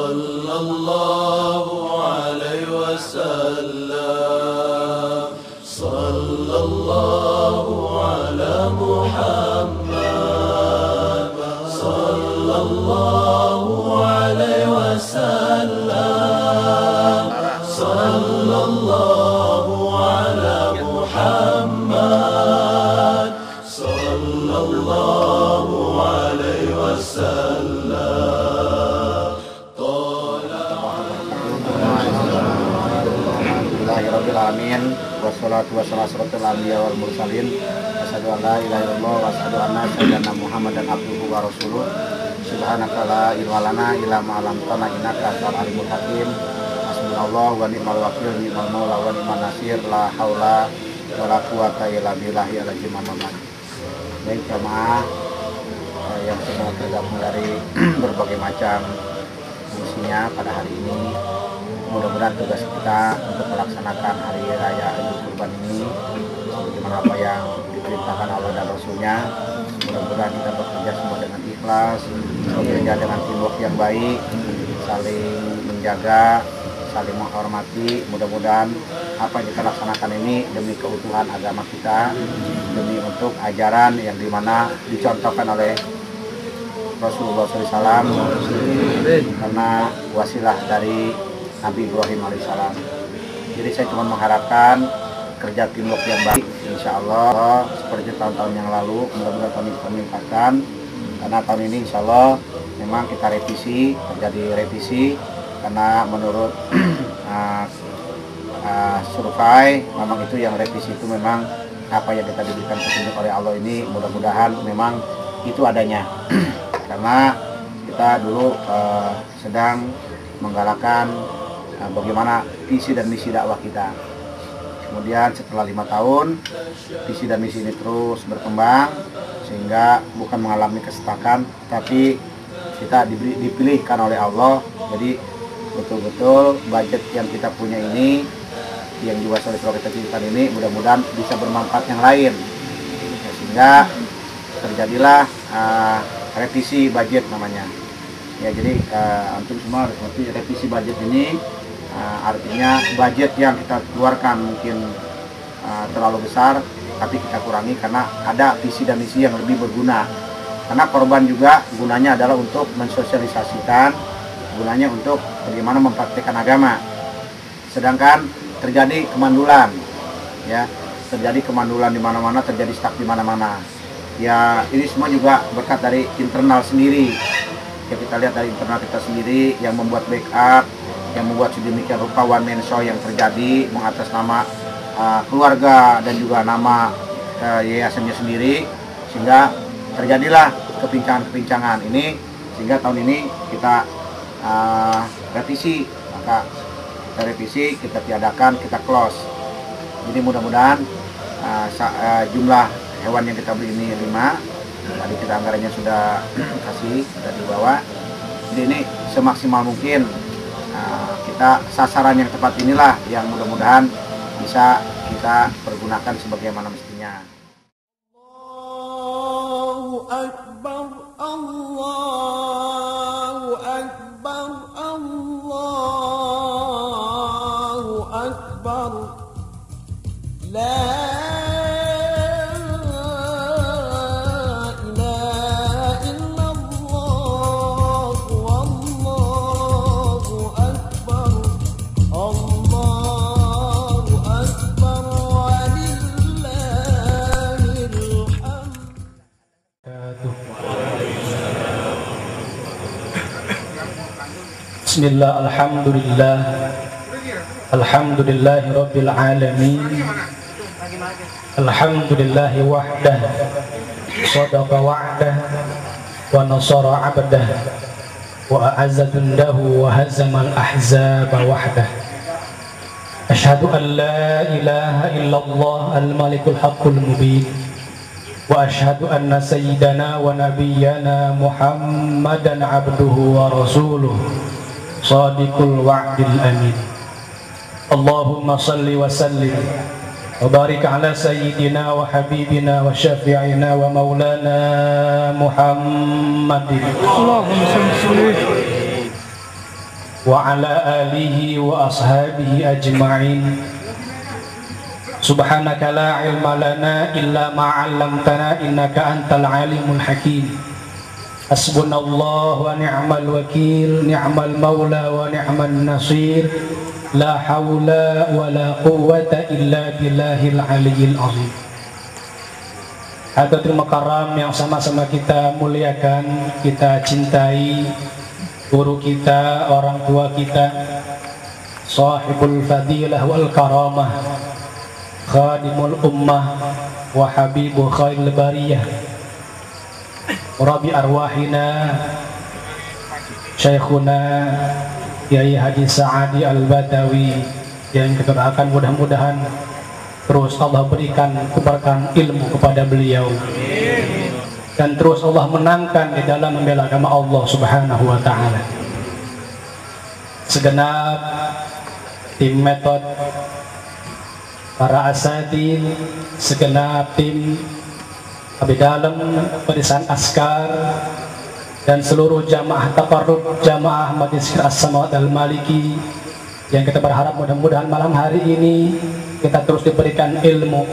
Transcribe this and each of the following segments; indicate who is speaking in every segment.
Speaker 1: sallallahu alaihi wasallam, sallallahu ala Muhammad, sallallahu alaihi wasallam, sallallahu ala Muhammad, sallallahu alaihi wasallam.
Speaker 2: Amin. Wassalatu wassalamu ala anbiya wal mursalin. Asyhadu an la ilaha illallah wa asyhadu anna sayyidina Muhammadan abduhu wa rasuluh. Subhanaka la ilma lana illa ma 'allamtana innaka antal alimul hakim. Hasbunallahu wa ni'mal wakil, ni'mal maula wa ni'man nasir. La haula wa la quwata illa billahi al-aliyyil azim. Baik jamaah yang semua tergabung dari berbagai macam fungsinya pada hari ini. Mudah-mudahan tugas kita untuk melaksanakan hari raya Idul Kurban ini sebagaimana apa yang diperintahkan Allah dan Rasulnya. Mudah-mudahan kita bekerja semua dengan ikhlas, bekerja dengan teamwork yang baik, saling menjaga, saling menghormati. Mudah-mudahan apa yang kita laksanakan ini demi keutuhan agama kita, demi untuk ajaran yang dimana dicontohkan oleh Rasulullah SAW, karena wasilah dari Nabi Ibrahim alaihissalam. Jadi saya cuma mengharapkan kerja teamwork yang baik, insya Allah seperti tahun-tahun yang lalu. Mudah-mudahan tahun ini meningkatkan, karena tahun ini insya Allah memang kita revisi, terjadi revisi, karena menurut survei memang itu yang revisi itu memang apa yang kita diberikan petunjuk oleh Allah ini mudah-mudahan memang itu adanya. Karena kita dulu sedang menggalakkan bagaimana visi dan misi dakwah kita. Kemudian setelah 5 tahun visi dan misi ini terus berkembang sehingga bukan mengalami kesetakan, tapi kita dipilihkan oleh Allah. Jadi betul-betul budget yang kita punya ini, yang juga oleh kita ciptakan ini, mudah-mudahan bisa bermanfaat yang lain, sehingga terjadilah revisi budget namanya. Ya, jadi antum semua revisi budget ini artinya budget yang kita keluarkan mungkin terlalu besar, tapi kita kurangi karena ada visi dan misi yang lebih berguna. Karena korban juga gunanya adalah untuk mensosialisasikan, gunanya untuk bagaimana mempraktikkan agama. Sedangkan terjadi kemandulan, ya, terjadi kemandulan di mana-mana, terjadi stuck di mana-mana. Ya, ini semua juga berkat dari internal sendiri. Ya, kita lihat dari internal kita sendiri yang membuat backup, yang membuat sedemikian rupa one man show yang terjadi mengatas nama keluarga dan juga nama yayasannya sendiri, sehingga terjadilah kepincangan-kepincangan ini, sehingga tahun ini kita revisi, maka kita revisi, kita tiadakan, kita close. Jadi mudah-mudahan jumlah hewan yang kita beli ini 5. Tadi kita anggarannya sudah kasih, sudah dibawa. Jadi ini semaksimal mungkin kita sasaran yang tepat inilah yang mudah-mudahan bisa kita pergunakan sebagaimana mestinya.
Speaker 1: Allahu Akbar, Allahu Akbar, Allahu Akbar. La
Speaker 3: Bismillah, alhamdulillah, alhamdulillahi rabbil alamin, alhamdulillahi wahdah, sadaqa wa'dah, wa nasara abdah, wa a'azza jundahu, wa hazama al-ahzaba wahdah. Ashhadu an la ilaha illallah al-malikul haqqul mubin, wa ashhadu anna sayyidana wa nabiyyana Muhammadan abduhu wa rasuluh Shadiqul wa'dil amin. Allahumma salli wa sallim wa barik ala sayyidina wa habibina wa syafi'ina wa maulana Muhammadin. Allahumma salli وعلى آله وأصحابه أجمعين سبحانك لا علم لنا إلا ما علمتنا إنك أنت العليم الحكيم حسبنا الله ونعم الوكيل نعم المولى ونعم النصير لا حول ولا قوة إلا بالله العلي العظيم. Hadirin mukarram yang sama-sama kita muliakan, kita cintai, guru kita, orang tua kita, sahibul fadilah wal karamah, khadimul ummah wa habibu khairil bariyah, rabi arwahina syekhuna Kiai Haji Sa'adi Al-Badawi, yang kita doakan mudah-mudahan terus Allah berikan keberkahan ilmu kepada beliau dan terus Allah menangkan di dalam membela agama Allah Subhanahu wa taala. Segenap tim metode, para asatidz, segenap tim abdi dalem, barisan askar, dan seluruh jamaah taqarrub, jamaah Majlis As-Samawat Al-Maliki, yang kita berharap mudah-mudahan malam hari ini kita terus diberikan ilmu,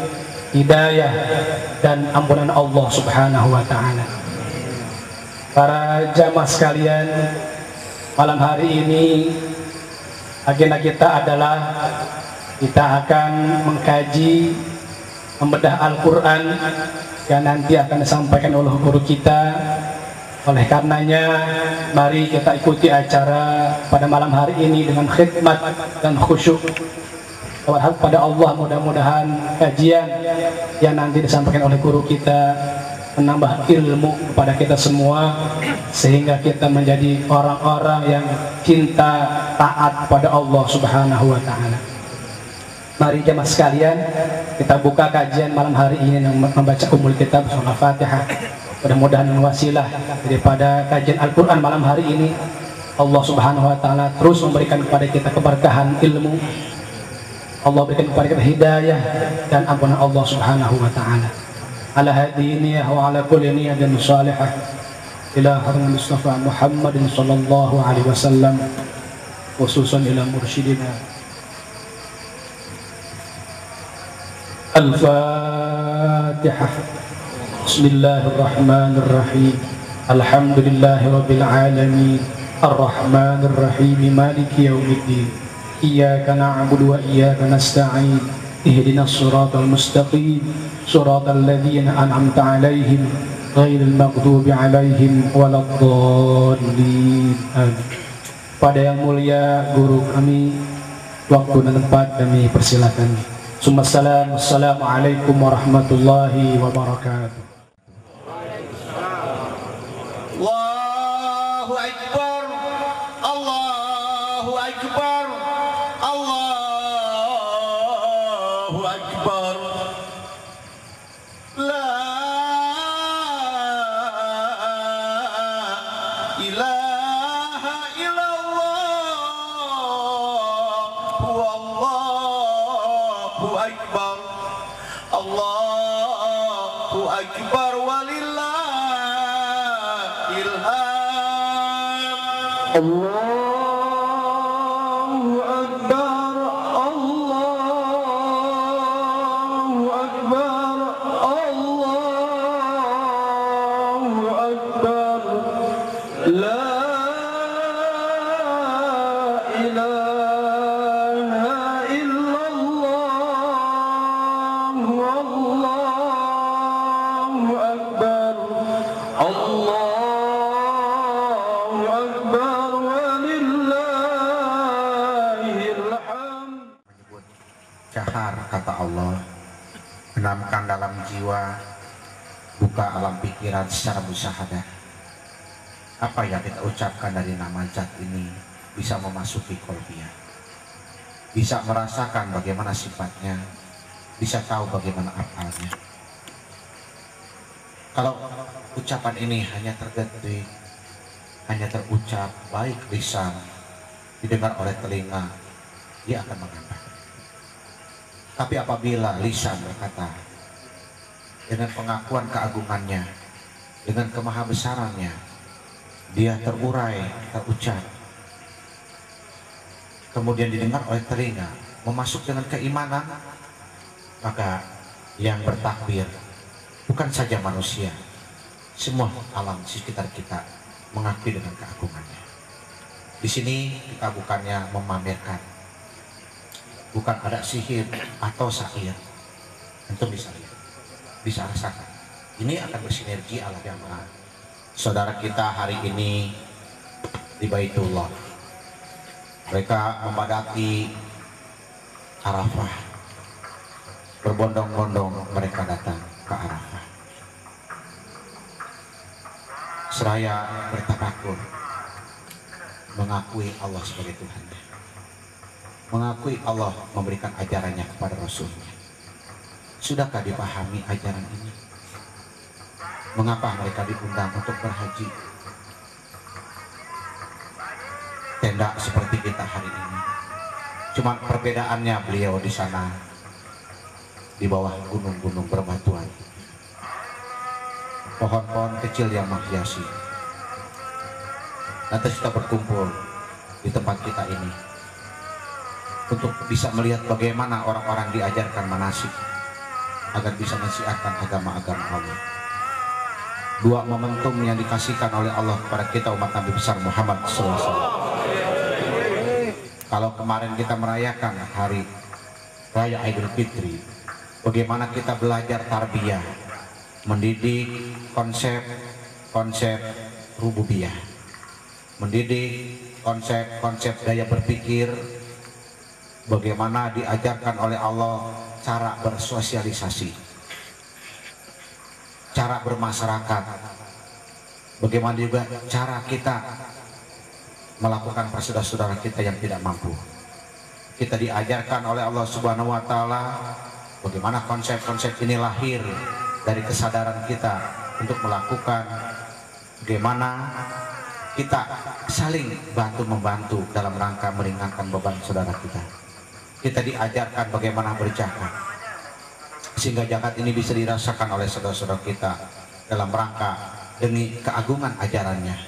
Speaker 3: hidayah, dan ampunan Allah Subhanahu wa taala. Para jamaah sekalian, malam hari ini agenda kita adalah kita akan mengkaji, membedah Al-Quran yang nanti akan disampaikan oleh guru kita. Oleh karenanya, mari kita ikuti acara pada malam hari ini dengan khidmat dan khusyuk. Berharap pada Allah mudah-mudahan kajian yang nanti disampaikan oleh guru kita menambah ilmu kepada kita semua, sehingga kita menjadi orang-orang yang cinta taat pada Allah Subhanahu wa taala. Mari jemaah sekalian, kita buka kajian malam hari ini dengan membaca umul kitab surah Al-Fatihah. Mudah-mudahan wasilah daripada kajian Al-Quran malam hari ini, Allah Subhanahu wa taala terus memberikan kepada kita keberkahan ilmu, Allah berikan kepada kita hidayah dan ampunan Allah Subhanahu wa taala. Ala hadhihi niyyah wa ala kulli niyyatin salihah ila hadratil Mustafa Muhammadin sallallahu alaihi wasallam, khususan ila mursyidina. Al-Fatihah. Bismillahirrahmanirrahim. Alhamdulillahi rabbil alamin. Ar-Rahmanir-Rahim. Maliki yaumiddin. Iyyaka na'budu wa iyyaka nasta'in. Ihdinas siratal mustaqim. Siratal ladzina an'amta 'alaihim ghairil maghdubi 'alaihim waladdallin. Amin. Pada yang mulia guru kami, waktu dan tempat kami persilakan. Assalamualaikum warahmatullahi wabarakatuh.
Speaker 1: Allahu Akbar, Allahu Akbar, Allahu Akbar. La ilaha illallah, Allahu Akbar, Allahu Akbar walillahil hamd. Allahu Akbar, Allahu Akbar, Allahu Akbar. La ilaha illallah, Allahu Akbar, Allahu Akbar walillahil hamd.
Speaker 2: Menyebut jahar, kata Allah, benamkan dalam jiwa, buka alam pikiran secara musyahadah. Apa yang kita ucapkan dari nama zat ini bisa memasuki qalbiyah, bisa merasakan bagaimana sifatnya, bisa tahu bagaimana afalnya. Kalau ucapan ini hanya terdetik, hanya terucap baik lisan, didengar oleh telinga, dia akan mengapa. Tapi apabila lisan berkata dengan pengakuan keagungannya, dengan kemahabesarannya, dia terurai, terucap, kemudian didengar oleh telinga, memasuk dengan keimanan, maka yang bertakbir bukan saja manusia, semua alam di sekitar kita mengakui dengan keagungannya. Di sini kita bukannya memamerkan, bukan ada sihir atau syair. Antum bisa lihat, bisa rasakan. Ini akan bersinergi Allah yang Maha. Saudara kita hari ini di Baitullah, mereka memadati Arafah, berbondong-bondong mereka datang ke Arafah, seraya bertafakur, mengakui Allah sebagai Tuhan, mengakui Allah memberikan ajarannya kepada Rasulnya. Sudahkah dipahami ajaran ini? Mengapa mereka diundang untuk berhaji? Tenda seperti kita hari ini, cuma perbedaannya beliau di sana di bawah gunung-gunung berbatuan, pohon-pohon kecil yang menghiasi. Nanti kita berkumpul di tempat kita ini untuk bisa melihat bagaimana orang-orang diajarkan manasik agar bisa mensiarkan agama-agama Allah. Dua momentum yang dikasihkan oleh Allah kepada kita umat Nabi besar Muhammad SAW. Kalau kemarin kita merayakan hari Raya Idul Fitri, bagaimana kita belajar tarbiyah, mendidik konsep-konsep rububiyah, mendidik konsep-konsep daya berpikir, bagaimana diajarkan oleh Allah cara bersosialisasi, cara bermasyarakat, bagaimana juga cara kita melakukan pada saudara-saudara kita yang tidak mampu. Kita diajarkan oleh Allah Subhanahu wa Ta'ala bagaimana konsep-konsep ini lahir dari kesadaran kita untuk melakukan bagaimana kita saling bantu-membantu dalam rangka meringankan beban saudara kita. Kita diajarkan bagaimana berzakat sehingga zakat ini bisa dirasakan oleh saudara-saudara kita dalam rangka demi keagungan ajarannya,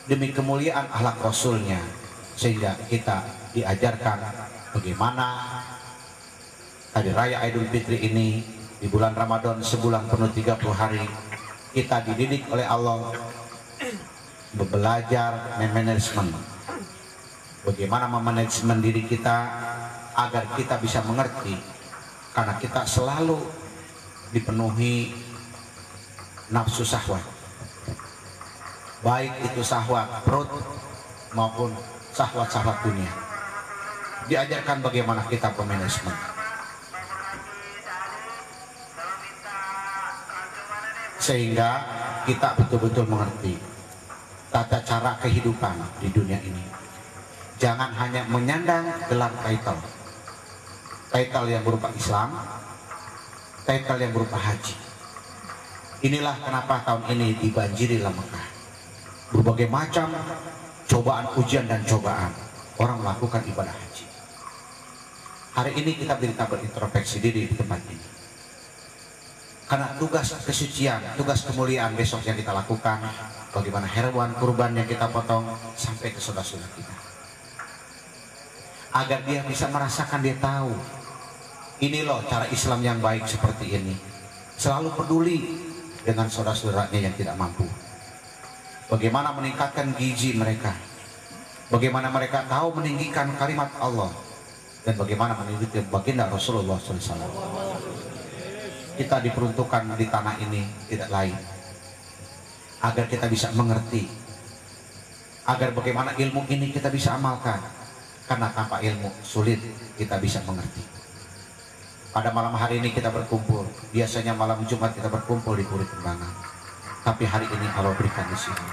Speaker 2: demi kemuliaan akhlak Rasulnya, sehingga kita diajarkan bagaimana hari Raya Idul Fitri ini di bulan Ramadan sebulan penuh 30 hari kita dididik oleh Allah belajar manajemen, bagaimana memanajemen diri kita agar kita bisa mengerti, karena kita selalu dipenuhi nafsu syahwat, baik itu syahwat perut maupun syahwat-syahwat dunia. Diajarkan bagaimana kita bermanajemen, sehingga kita betul-betul mengerti tata cara kehidupan di dunia ini. Jangan hanya menyandang gelar title yang berupa Islam, title yang berupa haji. Inilah kenapa tahun ini dibanjiri Mekah berbagai macam cobaan, ujian dan cobaan orang melakukan ibadah haji. Hari ini kita berintrospeksi diri di tempat ini, karena tugas kesucian, tugas kemuliaan besok yang kita lakukan, bagaimana hewan kurban yang kita potong sampai ke saudara-saudara kita, agar dia bisa merasakan, dia tahu ini loh cara Islam yang baik seperti ini. Selalu peduli dengan saudara-saudaranya yang tidak mampu, bagaimana meningkatkan gizi mereka, bagaimana mereka tahu meninggikan kalimat Allah, dan bagaimana mengikuti baginda Rasulullah SAW. Kita diperuntukkan di tanah ini tidak lain agar kita bisa mengerti, agar bagaimana ilmu ini kita bisa amalkan, karena tanpa ilmu sulit kita bisa mengerti. Pada malam hari ini kita berkumpul, biasanya malam Jumat kita berkumpul di Puri Kembangan, tapi hari ini Allah berikan di sini.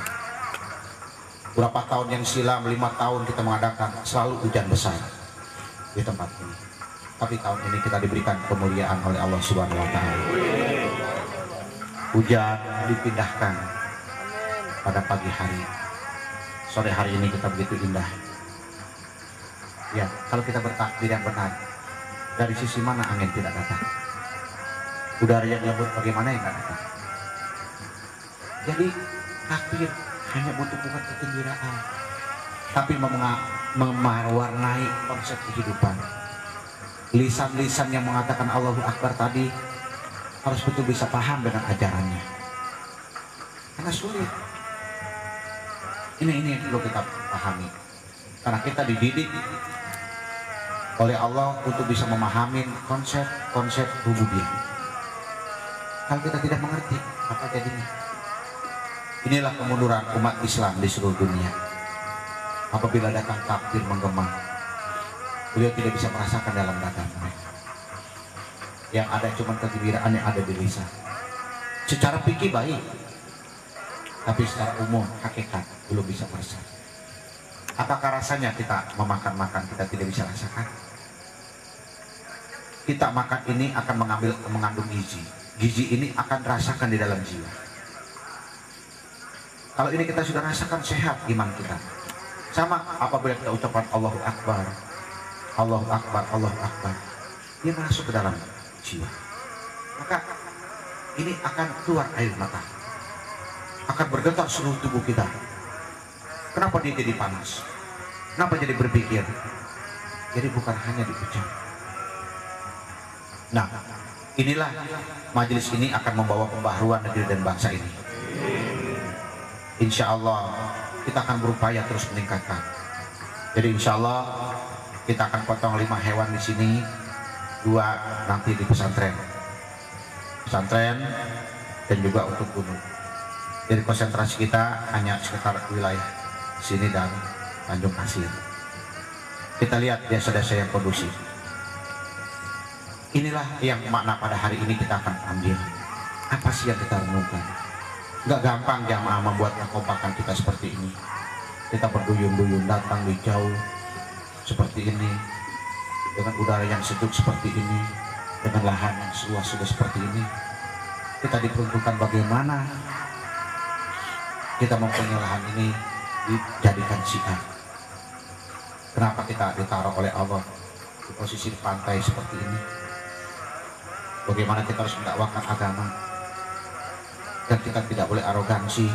Speaker 2: Berapa tahun yang silam, 5 tahun kita mengadakan selalu hujan besar di tempat ini, tapi tahun ini kita diberikan kemuliaan oleh Allah Subhanahu wa Ta'ala. Hujan dipindahkan pada pagi hari, sore hari ini kita begitu indah. Ya, kalau kita bertakbir yang benar, dari sisi mana angin tidak datang? Udara yang lembut bagaimana yang tidak datang? Jadi takbir hanya butuh bukan kegembiraan, tapi mewarnai konsep kehidupan. Lisan-lisan yang mengatakan Allahu Akbar tadi harus betul bisa paham dengan ajarannya. Karena sulit. Ini yang perlu kita pahami. Karena kita dididik oleh Allah untuk bisa memahami konsep rububiyah. Kalau kita tidak mengerti, apa jadinya? Inilah kemunduran umat Islam di seluruh dunia. Apabila datang takbir menggema, beliau tidak bisa merasakan dalam dada mereka. Yang ada cuma kegembiraan yang ada di lisan. Secara fikih baik, tapi secara umum hakikat belum bisa merasakan. Apakah rasanya kita memakan kita tidak bisa rasakan? Kita makan ini akan mengandung gizi. Gizi ini akan rasakan di dalam jiwa. Kalau ini kita sudah rasakan, sehat iman kita. Sama apabila kita ucapkan Allahu Akbar, Allahu Akbar, Allahu Akbar, dia masuk ke dalam jiwa. Maka ini akan keluar air mata, akan bergetar seluruh tubuh kita. Kenapa dia jadi panas? Kenapa jadi berpikir? Jadi bukan hanya diucap. Nah, inilah majelis ini akan membawa pembaharuan negeri dan bangsa ini. Insya Allah kita akan berupaya terus meningkatkan. Jadi insya Allah kita akan potong 5 hewan di sini, 2 nanti di pesantren dan juga untuk gunung. Jadi konsentrasi kita hanya sekitar wilayah sini dan Tanjung Kasir. Kita lihat desa-desa yang kondusif. Inilah yang makna pada hari ini kita akan ambil. Apa sih yang kita renungkan? Gak gampang jamaah membuat kekompakan kita seperti ini. Kita berduyun-duyun datang di jauh seperti ini, dengan udara yang sejuk seperti ini, dengan lahan yang seluas sudah seperti ini. Kita diperuntukkan bagaimana kita mempunyai lahan ini dijadikan syiar. Kenapa kita ditaruh oleh Allah di posisi di pantai seperti ini? Bagaimana kita harus mendakwakan agama? Dan kita tidak boleh arogansi,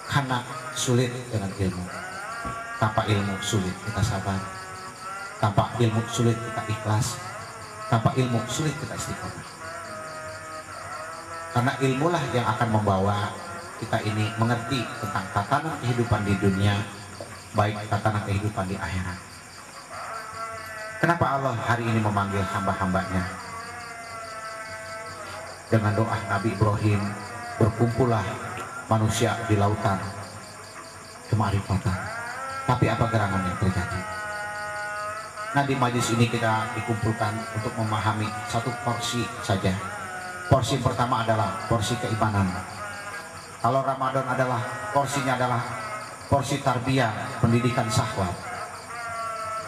Speaker 2: karena sulit dengan ilmu. Tanpa ilmu sulit kita sabar, tanpa ilmu sulit kita ikhlas, tanpa ilmu sulit kita istiqomah. Karena ilmulah yang akan membawa kita ini mengerti tentang tatanan kehidupan di dunia, baik tatanan kehidupan di akhirat. Kenapa Allah hari ini memanggil hamba-hambanya? Dengan doa Nabi Ibrahim, berkumpullah manusia di lautan kemarifatan. Tapi apa gerangan yang terjadi? Nah, di majelis ini kita dikumpulkan untuk memahami satu porsi saja. Porsi pertama adalah porsi keimanan. Kalau Ramadan adalah porsinya adalah porsi tarbiyah, pendidikan syahwat.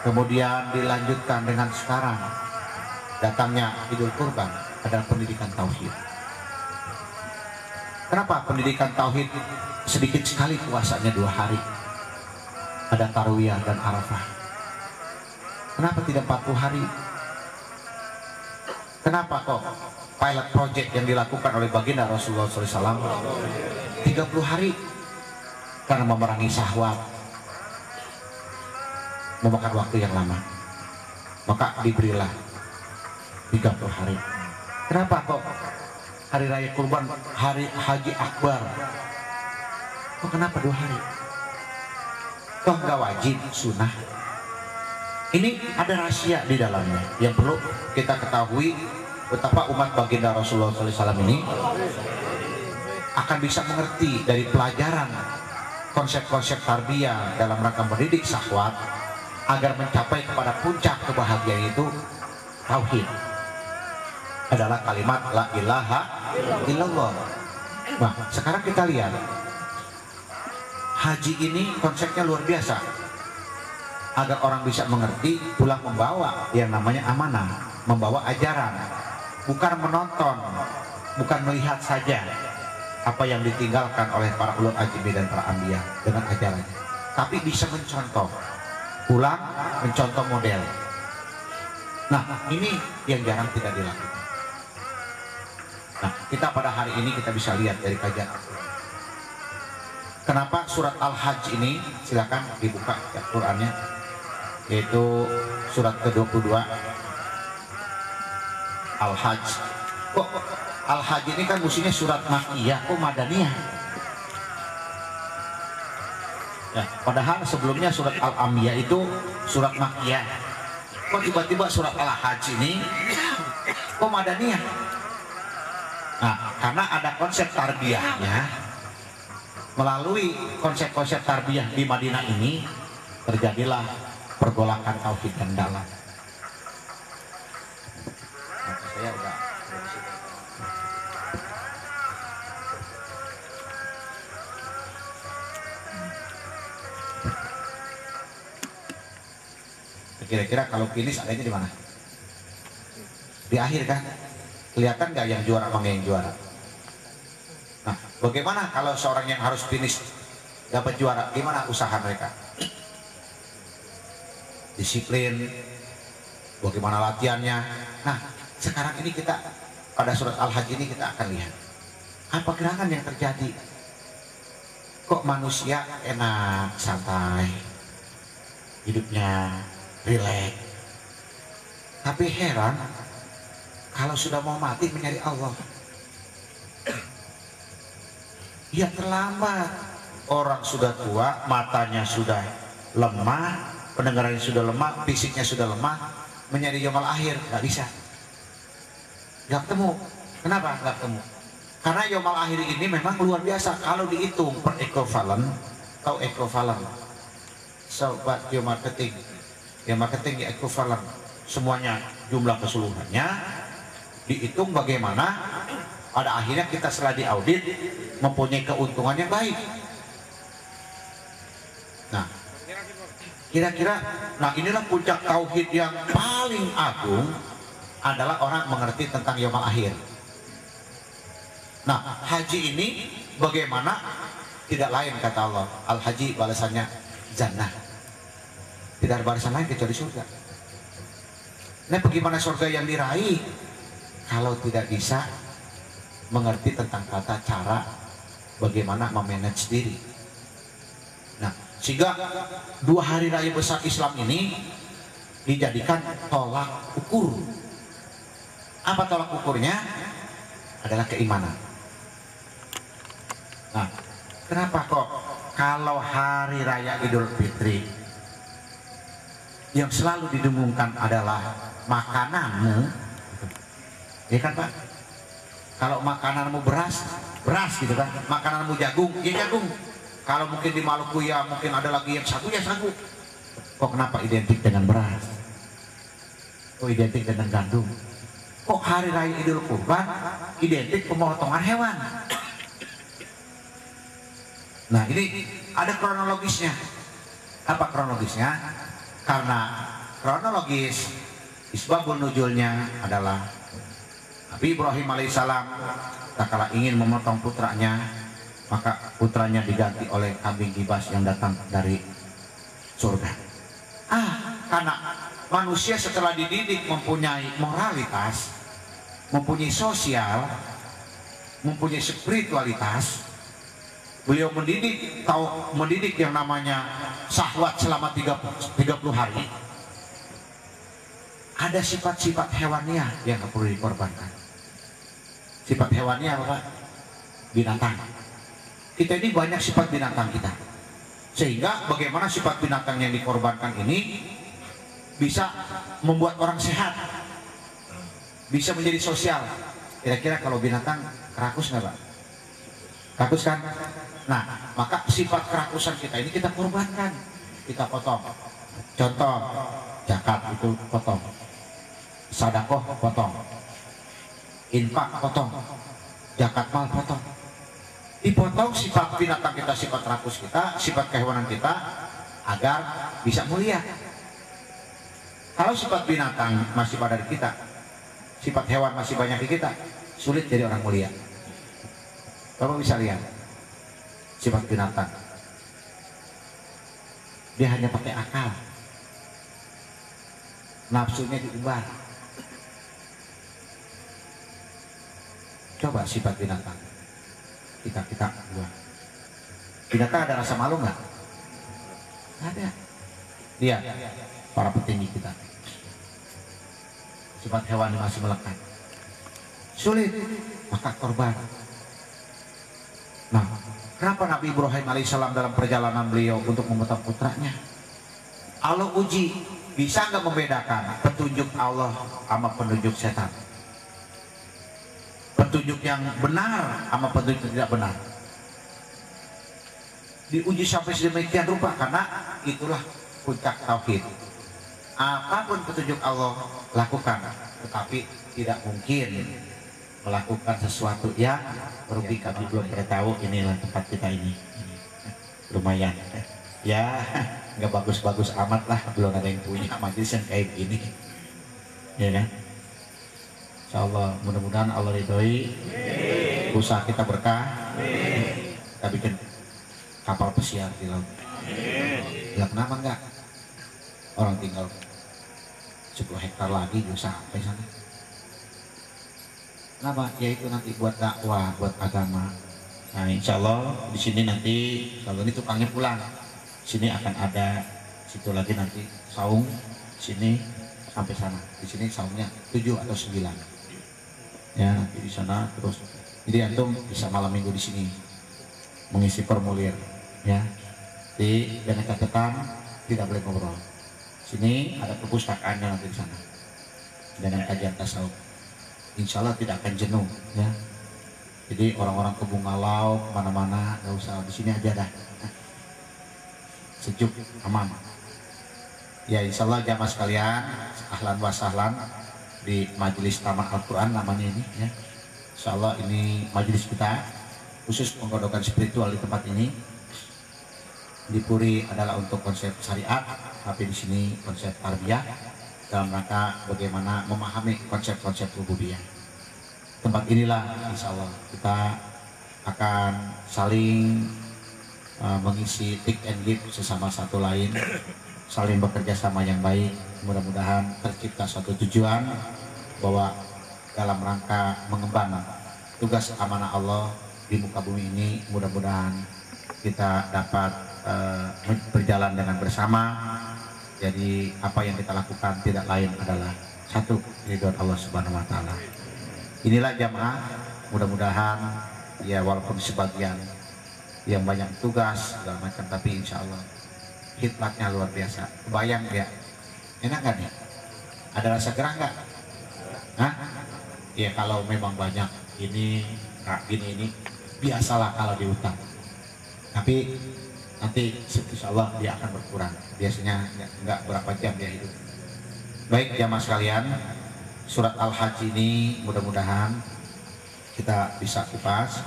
Speaker 2: Kemudian dilanjutkan dengan sekarang datangnya Idul Kurban adalah pendidikan tauhid. Kenapa pendidikan tauhid sedikit sekali puasanya 2 hari? Ada Tarwiyah dan Arafah. Kenapa tidak 40 hari? Kenapa kok pilot project yang dilakukan oleh baginda Rasulullah SAW 30 hari? Karena memerangi syahwat, memakan waktu yang lama. Maka diberilah 30 hari. Kenapa kok hari raya kurban, hari haji akbar, kok kenapa 2 hari? Kok nggak wajib, sunnah? Ini ada rahasia di dalamnya yang perlu kita ketahui, betapa umat baginda Rasulullah SAW ini akan bisa mengerti dari pelajaran konsep-konsep tarbiyah dalam rangka mendidik syahwat agar mencapai kepada puncak kebahagiaan itu. Tauhid adalah kalimat la ilaha illallah. Nah, sekarang kita lihat haji ini konsepnya luar biasa. Agar orang bisa mengerti, pulang membawa yang namanya amanah, membawa ajaran, bukan menonton, bukan melihat saja apa yang ditinggalkan oleh para ulul azmi dan para anbiya dengan ajarannya, tapi bisa mencontoh, pulang mencontoh model. Nah, ini yang jarang tidak dilakukan. Nah, kita pada hari ini kita bisa lihat dari kajian Kenapa surat Al-Hajj ini, silakan dibuka ya, Qurannya. yaitu surat ke-22 Al-Hajj. Kok Al-Hajj ini kan musuhnya surat Makkiyah, kok Madaniyah? Ya, padahal sebelumnya surat Al-Anbiya itu surat Makkiyah. Kok tiba-tiba surat Al-Hajj ini kok Madaniyah? Nah, karena ada konsep tarbiyahnya. Melalui konsep-konsep tarbiyah di Madinah ini terjadilah pergolakan tauhid yang dalam. Saya udah kira-kira kalau finish adanya di mana? Di akhir kan? Kelihatan nggak yang juara sama yang juara? Nah, bagaimana kalau seorang yang harus finish dapat juara? Gimana usaha mereka? Disiplin, bagaimana latihannya? Nah, sekarang ini kita pada surat Al-Hajj ini kita akan lihat apa gerangan yang terjadi. Kok manusia enak, santai, hidupnya rileks, tapi heran kalau sudah mau mati mencari Allah, ya terlambat. Orang sudah tua, matanya sudah lemah, pendengarannya sudah lemah, fisiknya sudah lemah, mencari yaumul akhir nggak bisa, nggak ketemu. Kenapa nggak ketemu? Karena yaumul akhir ini memang luar biasa. Kalau dihitung per ekivalen, atau ekivalen, sobat geomarketing, geomarketing ya ekivalen, semuanya jumlah keseluruhannya dihitung bagaimana pada akhirnya kita setelah diaudit mempunyai keuntungan yang baik. Nah, kira-kira, nah inilah puncak tauhid yang paling agung adalah orang mengerti tentang yaumul akhir. Nah, haji ini bagaimana? Tidak lain kata Allah, al-haji balasannya jannah. Tidak ada balasan lain kecuali surga. Nah, bagaimana surga yang diraih kalau tidak bisa mengerti tentang tata cara bagaimana memanage diri? Nah, sehingga 2 hari raya besar Islam ini dijadikan tolak ukur. Apa tolak ukurnya? Adalah keimanan. Nah, kenapa kok kalau hari raya Idul Fitri yang selalu didengungkan adalah makananmu, ya kan Pak? Kalau makananmu beras, beras gitu kan. Makananmu jagung, ya jagung. Kalau mungkin di Maluku ya mungkin ada lagi yang sagu, ya sagu. Kok kenapa identik dengan beras? Kok identik dengan gandum? Kok hari raya Idul Kurban identik pemotongan hewan? Nah, ini ada kronologisnya. Apa kronologisnya? Karena kronologis isbabun nuzulnya adalah Nabi Ibrahim alaihissalam tak kala ingin memotong putranya, maka putranya diganti oleh kambing kibas yang datang dari surga. Karena manusia setelah dididik mempunyai moralitas, mempunyai sosial, mempunyai spiritualitas, beliau mendidik yang namanya syahwat selama 30 hari. Ada sifat-sifat hewaniah yang perlu dikorbankan. Sifat hewaniah apa? Binatang. Kita ini banyak sifat binatang kita. Sehingga bagaimana sifat binatang yang dikorbankan ini bisa membuat orang sehat, bisa menjadi sosial. Kira-kira kalau binatang kerakus nggak Pak? Kerakus kan? Nah, maka sifat kerakusan kita ini kita korbankan, kita potong. Contoh, zakat itu potong, sedekah potong, infak potong, zakat mal potong. Dipotong sifat binatang kita, sifat rakus kita, sifat kehewanan kita agar bisa mulia. Kalau sifat binatang masih pada di kita, sifat hewan masih banyak di kita, sulit jadi orang mulia. Bapak bisa lihat sifat binatang, dia hanya pakai akal, nafsunya diubah. Coba sifat binatang kita buat. Binatang ada rasa malu nggak? Ada. Dia para petinggi kita. Sifat hewan masih melekat. Sulit, maka korban. Nah, kenapa Nabi Ibrahim alaihissalam dalam perjalanan beliau untuk memutar putranya? Allah uji, bisa nggak membedakan petunjuk Allah sama petunjuk setan? Petunjuk yang benar sama petunjuk yang tidak benar. Diuji sampai sedemikian rupa karena itulah puncak tauhid. Apapun petunjuk Allah lakukan, tetapi tidak mungkin melakukan sesuatu yang merugikan. Kami belum pernah tahu inilah tempat kita ini. Lumayan ya, nggak bagus-bagus amat lah, belum ada yang punya majelis yang kayak gini ya kan. Insyaallah mudah-mudahan Allah ridhoi, usaha kita berkah, kita bikin kapal pesiar di laut. Ya kenapa enggak, orang tinggal 10 hektar lagi bisa sampai sana. Kenapa? Ya itu nanti buat dakwah, buat agama. Nah, insya Allah di sini nanti kalau ini tukangnya pulang, sini akan ada, situ lagi nanti saung, sini sampai sana. Di sini saungnya 7 atau 9. Ya nanti di sana terus. Jadi antum bisa malam minggu di sini mengisi formulir, ya. Di dan catatan tidak boleh ngobrol. Sini ada perpustakaannya nanti di sana. Dan kajian tasawuf. Insya Allah tidak akan jenuh, ya. Jadi orang-orang ke Bungalau mana-mana nggak usah, di sini aja dah, sejuk, aman. Ya insya Allah jamaah sekalian, ahlan wa sahlan di majelis Taman Al-Quran namanya ini, ya. Insya Allah ini majelis kita khusus penggodokan spiritual di tempat ini. Di Puri adalah untuk konsep syariat, tapi di sini konsep tarbiyah, dalam rangka bagaimana memahami konsep-konsep rububiyah. Tempat inilah insya Allah kita akan saling mengisi take and give sesama satu lain, saling bekerja sama yang baik. Mudah-mudahan tercipta suatu tujuan bahwa dalam rangka mengemban tugas amanah Allah di muka bumi ini, mudah-mudahan kita dapat berjalan dengan bersama. Jadi apa yang kita lakukan tidak lain adalah satu, ridho Allah Subhanahu wa taala. Inilah jamaah, mudah-mudahan ya walaupun sebagian yang banyak tugas segala macam, tapi insya Allah hikmatnya luar biasa. Kebayang ya, enak kan ya? Ada rasa gerah nggak? Hah? Ya kalau memang banyak ini biasalah kalau di hutan. Tapi nanti insya Allah dia akan berkurang. Biasanya nggak berapa jam dia hidup. Baik jamaah sekalian, surat Al-Hajj ini mudah-mudahan kita bisa kupas.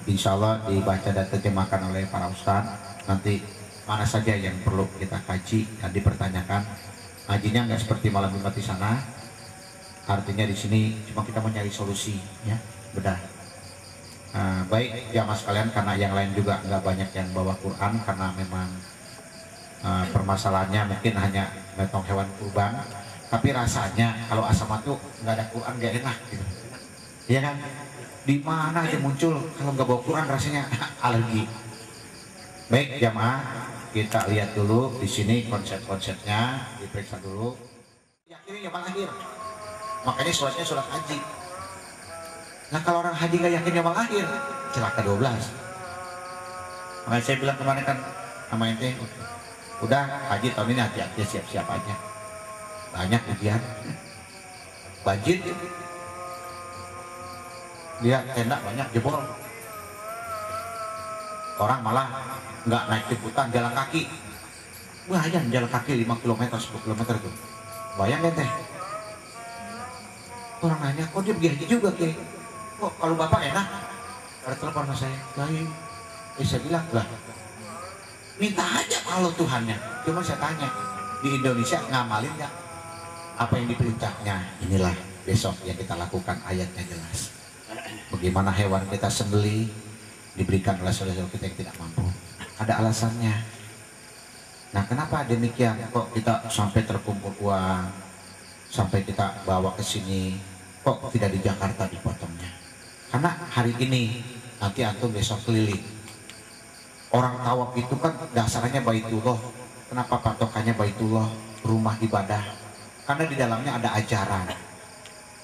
Speaker 2: Insya Allah dibaca dan terjemahkan oleh para ustadz. Nanti mana saja yang perlu kita kaji dan dipertanyakan. Ngajinya nggak seperti malam Jumat di sana. Artinya di sini cuma kita mencari solusi, ya, bedah. Baik jamaah sekalian, karena yang lain juga nggak banyak yang bawa Quran karena memang permasalahannya mungkin hanya metong hewan kurban, tapi rasanya kalau asam tuh nggak ada Quran nggak enak gitu, ya kan? Di mana aja muncul kalau nggak bawa Quran rasanya alergi. Baik jamaah, kita lihat dulu di sini konsep-konsepnya, diperiksa dulu. Yakin yang akhir, makanya suratnya surat haji. Nah kalau orang haji nggak yakin yaumul akhir, celaka 12. Makanya saya bilang kemarin kan sama ente, udah haji tahun ini hati-hati, siap-siap aja. Banyak ujian, banjir, lihat tenda banyak jebol. Orang malah nggak naik jemputan, jalan kaki. Wah ya jalan kaki 5 km, 10 km tuh. Bayang ente. Orang nanya, kok dia pergi haji juga ke? Kok kalau bapak enak? Ada telepon sama saya, baik. Saya bilang, lah minta aja kalau Tuhannya. Cuma saya tanya, di Indonesia ngamalin nggak apa yang diperintahnya? Inilah besok yang kita lakukan, ayatnya jelas. Bagaimana hewan kita sembelih diberikan oleh saudara kita yang tidak mampu. Ada alasannya. Nah kenapa demikian? Kok kita sampai terkumpul uang, sampai kita bawa ke sini, kok tidak di Jakarta dipotongnya? Karena hari ini, nanti antum besok keliling. Orang tawaf itu kan dasarnya Baitullah. Kenapa patokannya Baitullah?
Speaker 4: rumah ibadah karena di dalamnya ada ajaran.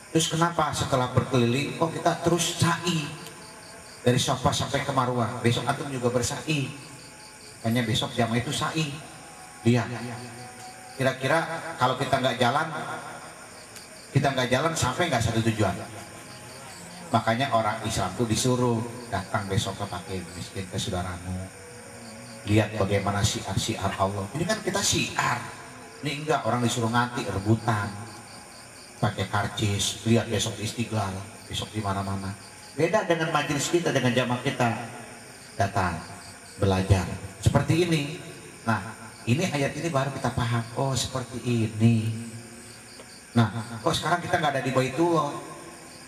Speaker 4: Terus kenapa setelah berkeliling kok kita terus sa'i dari Safa sampai ke Marwah? Besok antum juga bersa'i. Hanya besok jamaah itu sa'i. Lihat. Kira-kira kalau kita nggak jalan sampai nggak satu tujuan. Makanya orang Islam tuh disuruh datang besok ke fakir miskin, ke saudaramu. Lihat bagaimana syiar-syiar Allah. Ini kan kita syiar. Ini enggak, orang disuruh ngati rebutan. Pakai karcis, lihat besok di Istiqlal, besok di mana-mana. Beda dengan majelis kita, dengan jamaah kita. Datang, belajar. Seperti ini. Nah, ini ayat ini baru kita paham. Oh, seperti ini. Nah, kok sekarang kita nggak ada di Baitullah?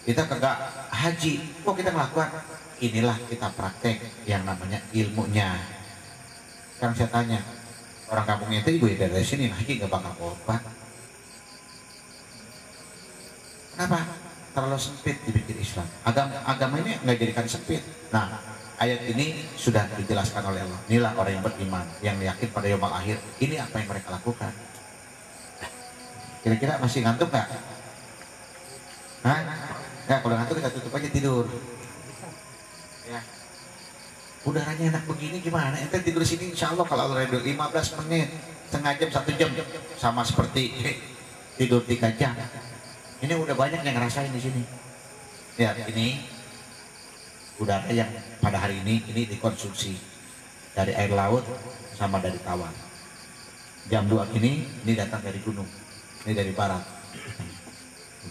Speaker 4: Kita kagak haji. Kok kita melakukan? Inilah kita praktek yang namanya ilmunya. Sekarang saya tanya, orang kampungnya itu ibu dari sini haji nggak bakal obat. Kenapa? Terlalu sempit dibikin Islam. Agama ini nggak jadikan sempit. Nah, ayat ini sudah dijelaskan oleh Allah. Inilah orang yang beriman, yang yakin pada yaumul akhir. Ini apa yang mereka lakukan. Kira-kira masih ngantuk nggak? Hah? Ya, kalau ngantuk kita tutup aja tidur. Ya. Udaranya enak begini gimana? Ente tidur sini insya Allah kalau Allah ridho 15 menit, setengah jam, 1 jam, sama seperti tidur 3 jam. Ini udah banyak yang ngerasain di sini. Ya, ini udara yang pada hari ini dikonsumsi dari air laut sama dari tawar. Jam 2 ini datang dari gunung, ini dari barat.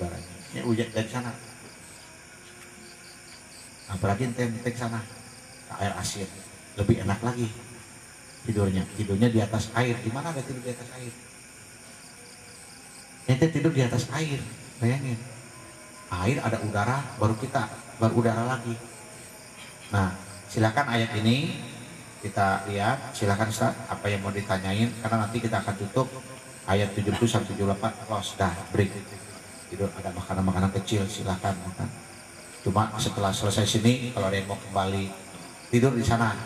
Speaker 4: Udaranya. Ini hujan dari sana. Apalagi ente sana ke air asin, lebih enak lagi tidurnya di atas air. Di mana ada tidur di atas air? Ente tidur di atas air. Bayangin, air ada udara, baru udara lagi. Nah, silakan ayat ini kita lihat. Silakan Ustaz, apa yang mau ditanyain? Karena nanti kita akan tutup ayat 70 sampai 78. Close dah, break. Tidur ada makanan-makanan kecil, silakan makan. Cuma setelah selesai sini, kalau ada yang mau kembali tidur di sana,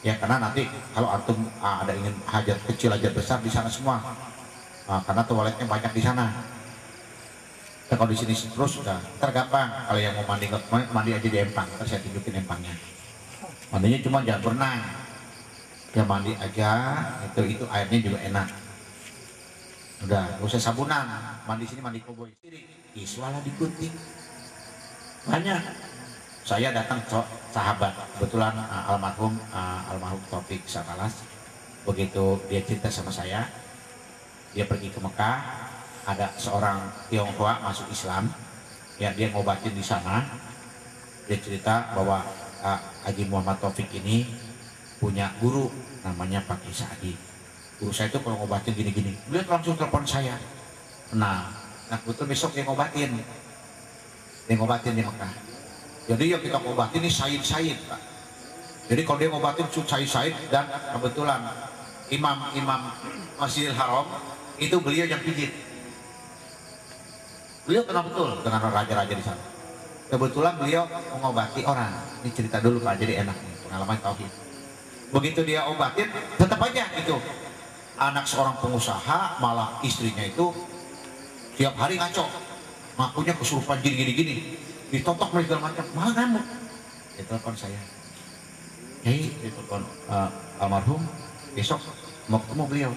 Speaker 4: ya karena nanti kalau antum ada ingin hajat kecil, hajat besar di sana semua. Karena toiletnya banyak di sana. Dan kalau di sini terus sudah tergampang. Kalau yang mau mandi aja di empang. Ntar saya tunjukin empangnya. Mandinya cuma jangan berenang. Ya mandi aja. Itu airnya juga enak. Udah, gak usah sabunan. Mandi sini mandi koboi. Iswalah diikuti. Banyak. Saya datang sahabat. Kebetulan almarhum Taufik Sakalas. Begitu dia cerita sama saya, dia pergi ke Mekah. Ada seorang Tionghoa masuk Islam, ya dia ngobatin di sana. Dia cerita bahwa Haji Muhammad Taufik ini punya guru namanya Pak Isadi. Guru saya itu kalau ngobatin gini-gini, dia langsung telepon saya. Nah betul besok dia ngobatin di Mekah. Jadi yang kita ngobatin ini Said Pak. Jadi kalau dia ngobatin Said dan kebetulan imam Masjidil Haram itu beliau yang pijit. Beliau kenal betul dengan raja-raja di sana. Kebetulan beliau mengobati orang. Ini cerita dulu Pak, jadi enak nih, pengalaman tauhid. Begitu dia obatin, tetap aja itu. Anak seorang pengusaha, malah istrinya itu tiap hari ngaco. Ngakunya kesurupan gini-gini. Ditotok mereka segala macam, malah ngamuk. Dia telepon saya. Hei, dia telepon almarhum, besok mau ketemu beliau.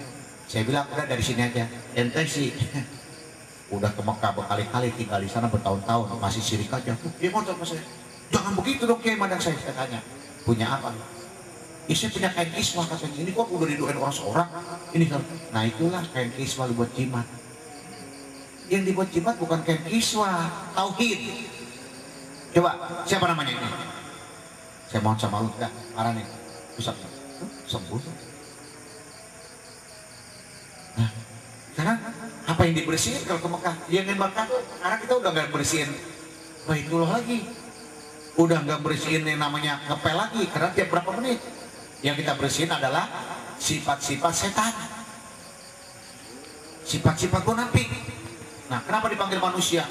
Speaker 4: Saya bilang, udah dari sini aja. Ente sih. Udah ke Mekah berkali-kali, tinggal di sana bertahun-tahun, masih syirik aja. Dia ngomong sama saya, jangan begitu dong Kiai Madang. Saya tanya, punya apa? Istri punya kain kiswah katanya. Ini kok udah didoain orang seorang? Ini kan, nah itulah kain kiswah dibuat jimat. Yang dibuat jimat bukan kain kiswah, tauhid. Coba, siapa namanya ini? Saya mohon sama lu, enggak, marah nih. Ustaz, sembuh. Nah, sekarang apa yang dibersihin kalau ke Mekah? Yang di Mekah tuh sekarang kita udah nggak bersihin Baitullah lagi, udah nggak bersihin yang namanya ngepel lagi, karena tiap berapa menit yang kita bersihin adalah sifat-sifat setan, sifat-sifat munafik. Nah, kenapa dipanggil manusia?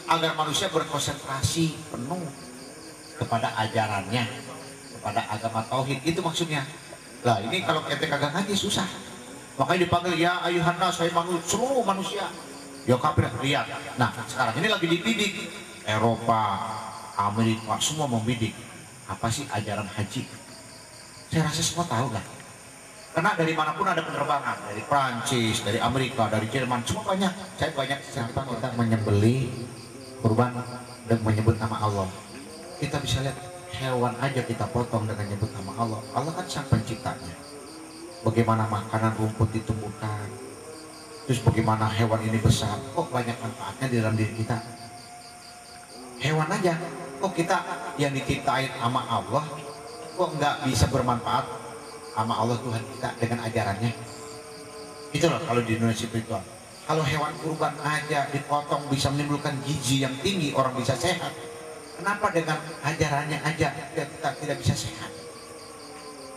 Speaker 4: Agar manusia berkonsentrasi penuh kepada ajarannya, kepada agama tauhid, itu maksudnya. Lah ini kalau kita kagak ngaji susah. Makanya dipanggil ya ayuhan nas, saya seluruh manusia. Ya kafir, lihat. Nah, sekarang ini lagi dibidik. Eropa, Amerika, semua membidik. Apa sih ajaran haji? Saya rasa semua tahu lah. Karena dari manapun ada penerbangan, dari Prancis, dari Amerika, dari Jerman, semua banyak. Saya banyak cerita kita menyembelih kurban dan menyebut nama Allah. Kita bisa lihat hewan aja kita potong dengan menyebut nama Allah. Allah kan sang penciptanya. Bagaimana makanan rumput ditumbuhkan, terus bagaimana hewan ini besar, kok banyak manfaatnya di dalam diri kita. Hewan aja, kok kita yang diciptain sama Allah, kok nggak bisa bermanfaat sama Allah Tuhan kita dengan ajarannya. Itu loh kalau di dunia spiritual. Kalau hewan kurban aja dipotong bisa menimbulkan gizi yang tinggi, orang bisa sehat. Kenapa dengan ajarannya aja kita tidak bisa sehat?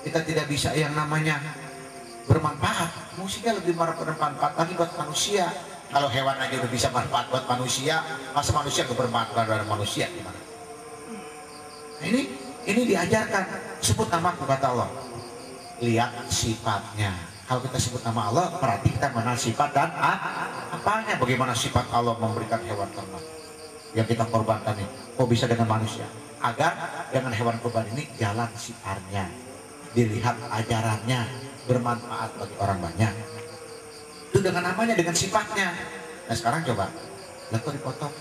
Speaker 4: Kita tidak bisa yang namanya bermanfaat. Musiknya lebih bermanfaat lagi buat manusia. Kalau hewan aja udah bisa manfaat buat manusia, masa manusia bermanfaat pada manusia gimana? Nah, ini diajarkan. Sebut nama kata Allah, lihat sifatnya. Kalau kita sebut nama Allah, berarti kita mengenal sifat dan apanya. Bagaimana sifat Allah memberikan hewan ternak yang kita korbankan ini, kok bisa dengan manusia? Agar dengan hewan kurban ini jalan siarnya, dilihat ajarannya, bermanfaat bagi orang banyak. Itu dengan namanya, dengan sifatnya. Nah sekarang coba, lihat kok dipotong.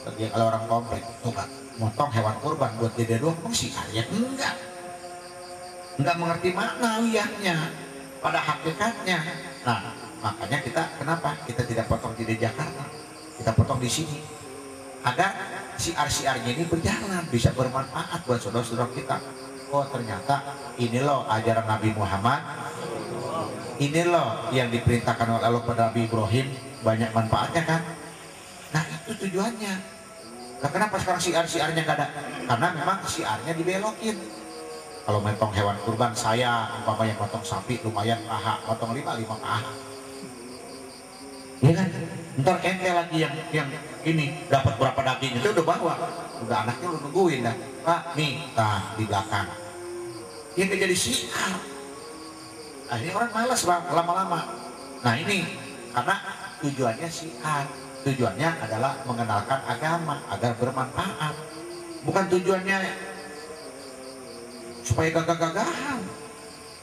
Speaker 4: Kalau orang komplek, coba motong hewan kurban buat dia doang, emang siar ya? Enggak mengerti makna wiyahnya pada hakikatnya. Nah makanya kita kenapa kita tidak potong di Jakarta, kita potong di sini agar siar-siarnya ini berjalan, bisa bermanfaat buat saudara-saudara kita. Oh ternyata ini loh ajaran Nabi Muhammad, ini loh yang diperintahkan oleh Allah pada Nabi Ibrahim, banyak manfaatnya kan. Nah itu tujuannya. Nah kenapa sekarang siar-siarnya nggak ada? Karena memang siarnya dibelokin. Kalau motong hewan kurban, saya umpamanya potong sapi lumayan paha, potong 5 paha. Iya kan? Ntar ente lagi yang ini dapat berapa daging itu udah bawa, udah anaknya lu nungguin dah. Pak nih, nah di belakang. Dia nggak jadi siar. Nah ini orang malas lama-lama. Nah ini karena tujuannya siar, tujuannya adalah mengenalkan agama agar bermanfaat, bukan tujuannya supaya gagah-gagahan.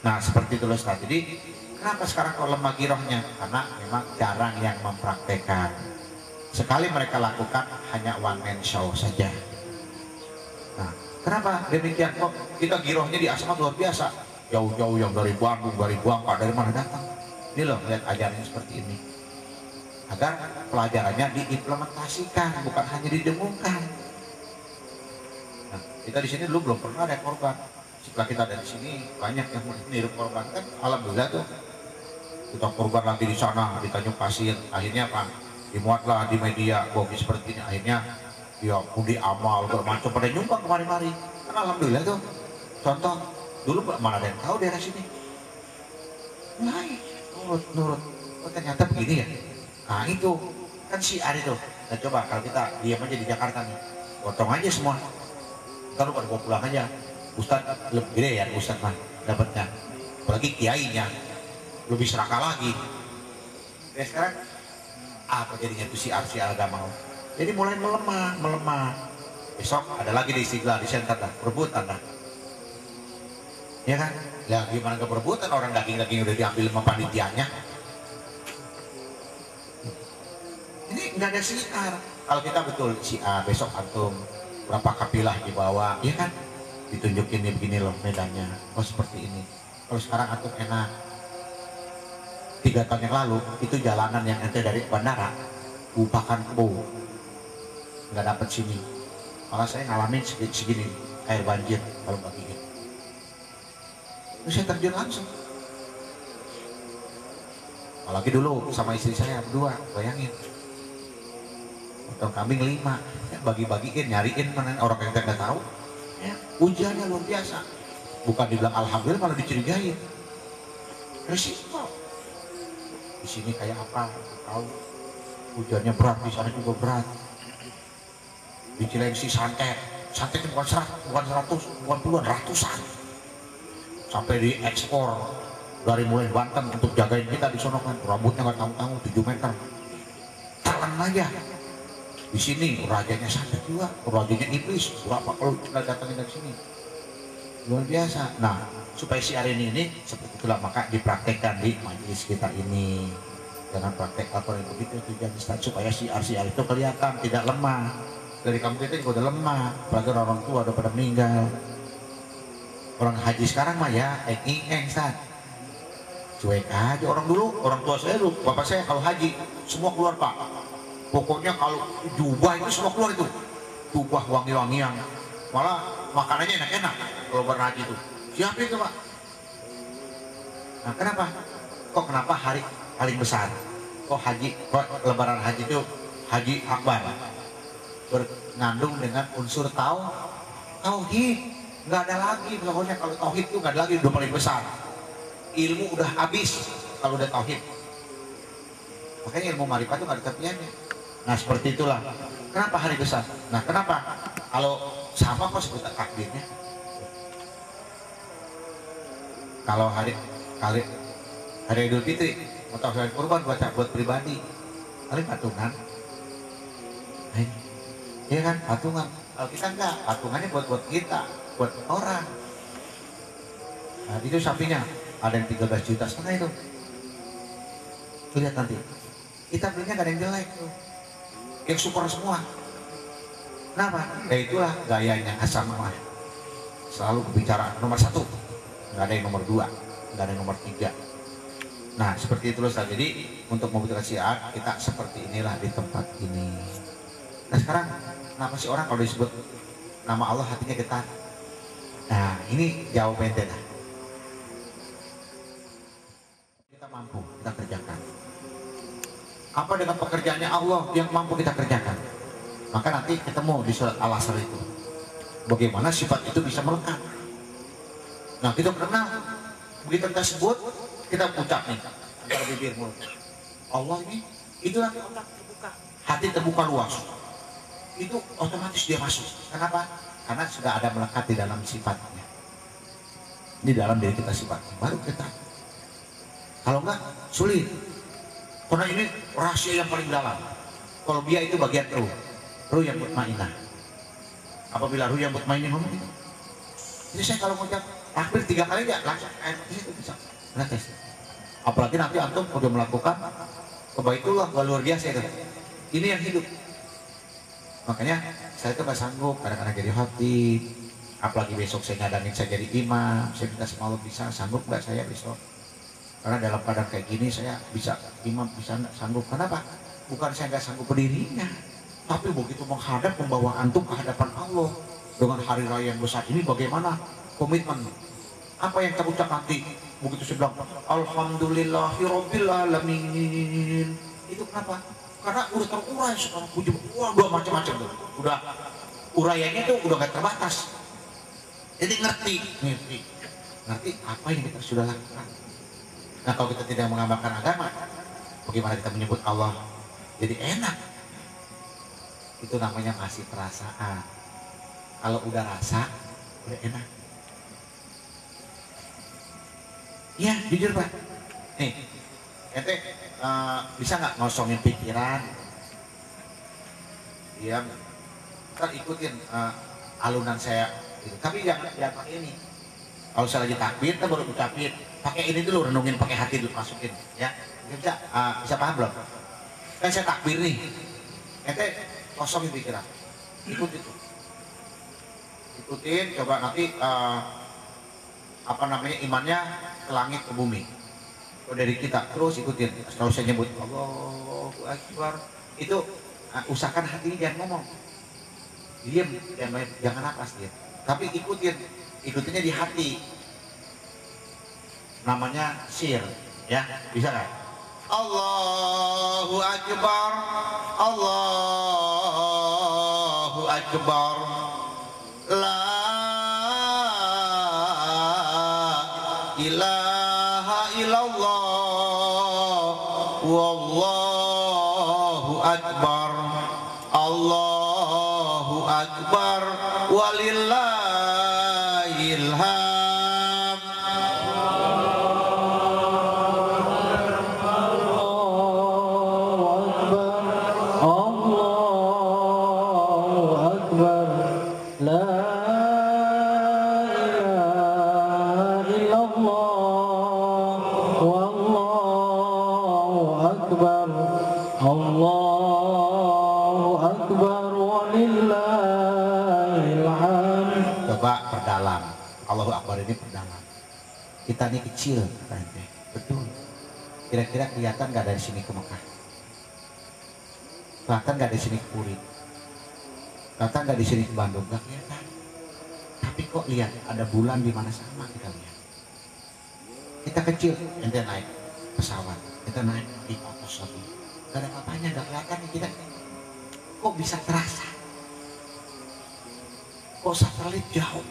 Speaker 4: Nah seperti itu loh Ustaz. Jadi kenapa sekarang kok lemah girohnya? Karena memang jarang yang mempraktekkan. Sekali mereka lakukan hanya one man show saja. Nah kenapa demikian? Kok kita girohnya di Asmat luar biasa, jauh-jauh yang dari Bandung, dari Bangka, dari mana datang. Ini loh lihat ajarannya seperti ini, agar pelajarannya diimplementasikan, bukan hanya didengungkan. Nah kita di sini dulu belum pernah ada korban. Setelah kita dari sini banyak yang meniru korban kan, alhamdulillah tuh kita korban lagi di sana di Tanjung Pasir. Akhirnya apa? Dimuatlah di media bogi seperti ini. Akhirnya ya budi amal bermacam pada nyumbang kemari-mari. Kan alhamdulillah tuh. Contoh dulu mana ada yang tahu daerah sini. Mulai nurut. Oh ternyata begini ya. Nah itu kan siar itu. Nah coba kalau kita diam aja di Jakarta nih, potong aja semua. Ntar lu pada bawa pulang aja. Ustadz lebih gede ya Ustadz mah dapatnya, apalagi kiainya lebih serakah lagi. Ya sekarang apa jadinya tuh siar agama? Jadi mulai melemah. Besok ada lagi di Istiqlal, di center dah, perebutan dah. Ya kan? Ya gimana ke perebutan, orang daging udah diambil sama panitianya. Ini nggak ada siar. Kalau kita betul siar, besok antum berapa kapilah dibawa, ya kan? Ditunjukin nih begini loh medannya, oh seperti ini. Kalau sekarang antum enak. 3 tahun yang lalu itu jalanan yang ente dari bandara Bupakan Kebo nggak dapet sini, malah saya ngalamin segini air banjir kalau pagi gitu. Terus saya terjun langsung. Apalagi dulu sama istri saya berdua, bayangin potong kambing 5, ya, bagi-bagiin, nyariin mana orang yang nggak tahu. Ya, ujiannya luar biasa. Bukan dibilang alhamdulillah, malah dicurigain. Resiko. Di sini kayak apa? Tahu. Ujiannya berat, di sana juga berat. Di Cilengsi santet bukan 100, bukan puluhan, ratusan. Sampai diekspor dari mulai Banten untuk jagain kita di sono kan, rambutnya nggak tanggung-tanggung 7 meter, jalan aja. Di sini rajanya santet juga, rajanya iblis, berapa kalau kita datangin dari sini, luar biasa. Nah, supaya siar ini seperti itulah, maka dipraktekkan di majelis kita ini. Jangan praktek apa yang begitu tujuan Ustaz, supaya siar itu kelihatan tidak lemah. Dari kamu kita juga udah lemah, apalagi orang tua udah pada meninggal. Orang haji sekarang mah ya Ustaz, cuek aja. Orang dulu, orang tua saya dulu, bapak saya kalau haji semua keluar Pak. Pokoknya kalau jubah itu semua keluar itu, jubah wangi-wangian, malah makanannya enak-enak kalau berhaji itu. Siapa itu Pak? Nah kenapa? Kok kenapa hari paling besar? Kok lebaran haji itu haji akbar? Berngandung dengan unsur tauhid. Nggak ada lagi, pokoknya kalau tauhid itu nggak ada lagi, udah paling besar. Ilmu udah habis kalau udah tauhid. Makanya ilmu marifat itu nggak ada tepiannya. Nah seperti itulah. Kenapa hari besar? Nah kenapa? Kalau sama kok sebut takdirnya. Kalau hari Idul Fitri atau hari kurban buat pribadi, paling patungan. Nah, iya kan patungan. Kalau kita enggak, patungannya buat kita, buat orang. Nah itu sapinya ada yang 13 juta setengah itu. Lihat nanti. Kita belinya gak ada yang jelek tuh, yang super semua. Kenapa? Ya itulah gayanya Hasanah, selalu berbicara nomor 1, nggak ada yang nomor 2, nggak ada yang nomor 3. Nah seperti itu loh. Jadi untuk membuktikan syiar kita seperti inilah di tempat ini. Nah sekarang kenapa sih orang kalau disebut nama Allah hatinya getar? Nah ini jawabannya dah. Kita mampu, kita kerjakan. Apa dengan pekerjaannya Allah yang mampu kita kerjakan? Maka nanti ketemu di surat Al-Asr itu bagaimana sifat itu bisa melekat. Nah kita kenal, begitu kita sebut, kita ucap nih antara bibir mulut, Allah ini, itu nanti otak terbuka, hati terbuka luas, itu otomatis dia masuk. Kenapa? Karena sudah ada melekat di dalam sifatnya, di dalam diri kita sifatnya, baru kita. Kalau enggak sulit. Karena ini rahasia yang paling dalam. Kalau dia itu bagian ruh yang mutmainah. Apabila ruh yang mutmainah ngomong itu, jadi saya kalau ngucap takbir 3 kali ya langsung itu bisa gratis. Apalagi nanti antum udah melakukan kebaitullah, luar biasa itu. Ini yang hidup. Makanya saya itu gak sanggup kadang-kadang jadi khatib. Apalagi besok saya nyadangin saya jadi imam. Saya minta sama Allah, bisa sanggup nggak saya besok? Karena dalam keadaan kayak gini saya bisa imam, bisa nggak sanggup. Kenapa? Bukan saya nggak sanggup berdirinya, tapi begitu menghadap, membawa antum ke hadapan Allah dengan hari raya yang besar ini, bagaimana komitmen? Apa yang kita ucap nanti? Begitu saya bilang Alhamdulillahirabbil alamin. Itu kenapa? Karena udah terurai sekarang puji, udah macam-macam tuh. Udah uraiannya tuh udah nggak terbatas. Jadi ngerti apa yang kita sudah lakukan. Nah kalau kita tidak mengamalkan agama, bagaimana kita menyebut Allah jadi enak? Itu namanya masih perasaan. Kalau udah rasa, udah enak. Iya, jujur Pak. Nih, ente bisa nggak ngosongin pikiran? Diam. Ntar ikutin alunan saya. Gitu. Tapi jangan pakai ini. Kalau saya lagi takbir, kita baru ucapin. Pakai ini dulu, renungin pakai hati dulu, masukin. Ya, bisa paham belum? Kan saya takbir nih. Ente kosongin pikiran. Ikutin itu. Ikutin, coba nanti imannya ke langit ke bumi. Dari kita terus ikutin. Kalau saya nyebut Allahu Akbar, itu usahakan hatinya jangan ngomong, diam, jangan napas dia. Tapi ikutinnya di hati. Namanya sir, ya bisa nggak? Allahu Akbar, Allahu Akbar, la ilaha illallah, wallahu akbar, Allahu akbar, walillahil hamd.
Speaker 1: Allahu Akbar walillahil hamd.
Speaker 4: Coba perdalam. Allahu Akbar ini perdalam. Kita ini kecil, katanya. Betul. Kira-kira kelihatan nggak dari sini ke Mekah? Kelihatan nggak dari sini ke Puri? Kelihatan nggak di sini ke Bandung? Nggak kelihatan. Tapi kok lihat ada bulan di mana sama kita lihat. Kita kecil, ente naik pesawat, kita naik di ongkos lagi. Gak ada apa-apanya, nggak kelihatan kita. Kok bisa terasa? Kok satelit jauh?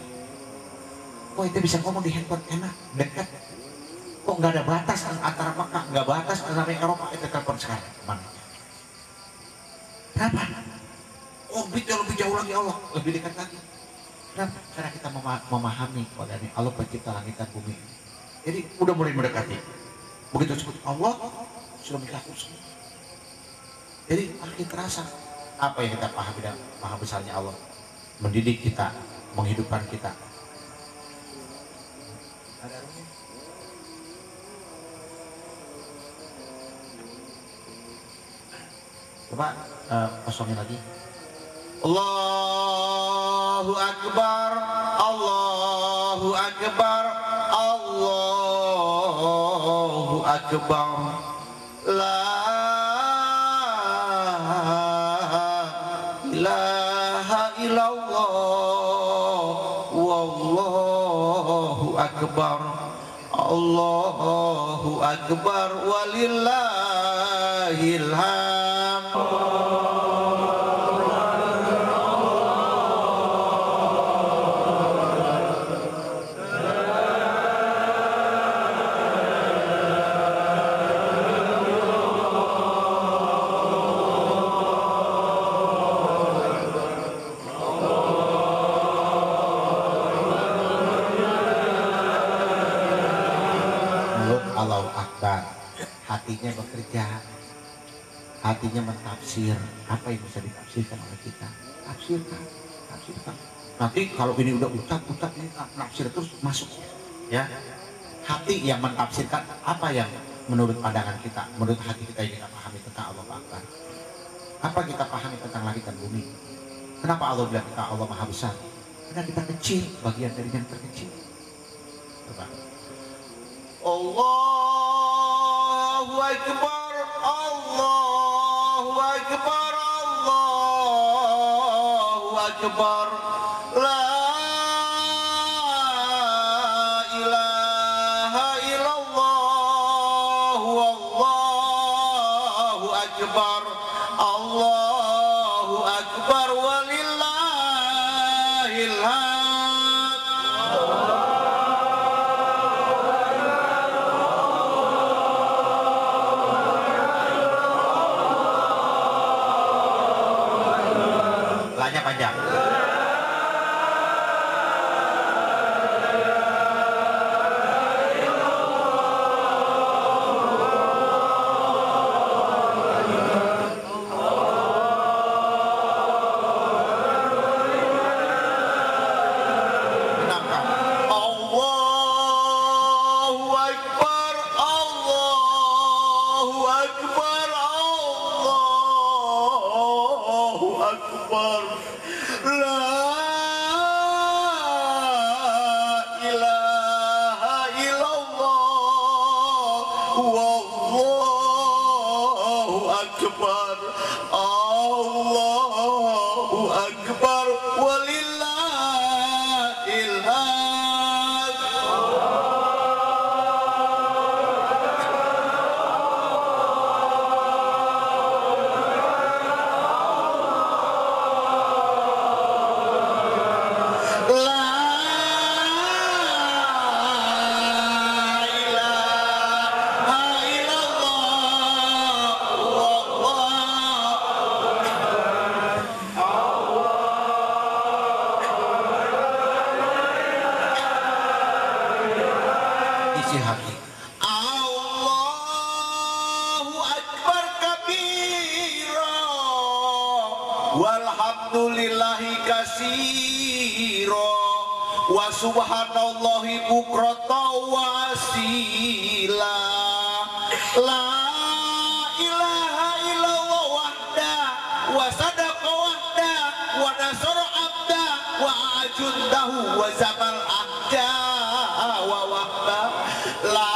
Speaker 4: Kok itu bisa ngomong di handphone enak, dekat? Kok nggak ada batas antara Mekah, nggak batas antara Eropa, itu telepon sekarang mana? Kenapa? Orbitnya lebih jauh lagi Allah, lebih dekat lagi. Kenapa? Karena kita memahami bahwa Allah pencipta langit dan bumi. Jadi udah mulai mendekati. Begitu disebut Allah sudah mencakup semua. Jadi makin terasa apa yang kita pahami dan maha besarnya Allah mendidik kita, menghidupkan kita. Ada rumah? Coba kosongin lagi. Allahu Akbar, Allahu Akbar, Allahu Akbar. La ilaha illallah, wallahu akbar, Allahu Akbar, walillahil hamd. Allahu Akbar, hatinya bekerja, hatinya mentafsir apa yang bisa ditafsirkan oleh kita. Tafsirkan. Nanti kalau ini udah ucap ini nafsir terus masuk, ya. Hati yang mentafsirkan apa yang menurut pandangan kita, menurut hati kita yang kita pahami tentang Allah Akbar. Apa kita pahami tentang langit dan bumi? Kenapa Allah bilang kita Allah Maha Besar? Karena kita kecil, bagian dari yang terkecil. Coba. Allahu Akbar, Allahu Akbar, Allahu Akbar. La ilaha illallah, Allahu Akbar, Allahu Akbar, walillahil hamd. Panjang. Allahu Akbar, Allahu Akbar, Allahu Akbar. La ilaha illallah, wallahu akbar, Allahu akbar, walillahil hamd. Isi hati. Allahu Akbar kabira, walhamdulillahi katsira, wa subhanallahi bukratan wa asila. La ilaha illallah
Speaker 5: wa sadaqa wahda wa nasara abda wa ajundahu wa zamal ahda wa wahda la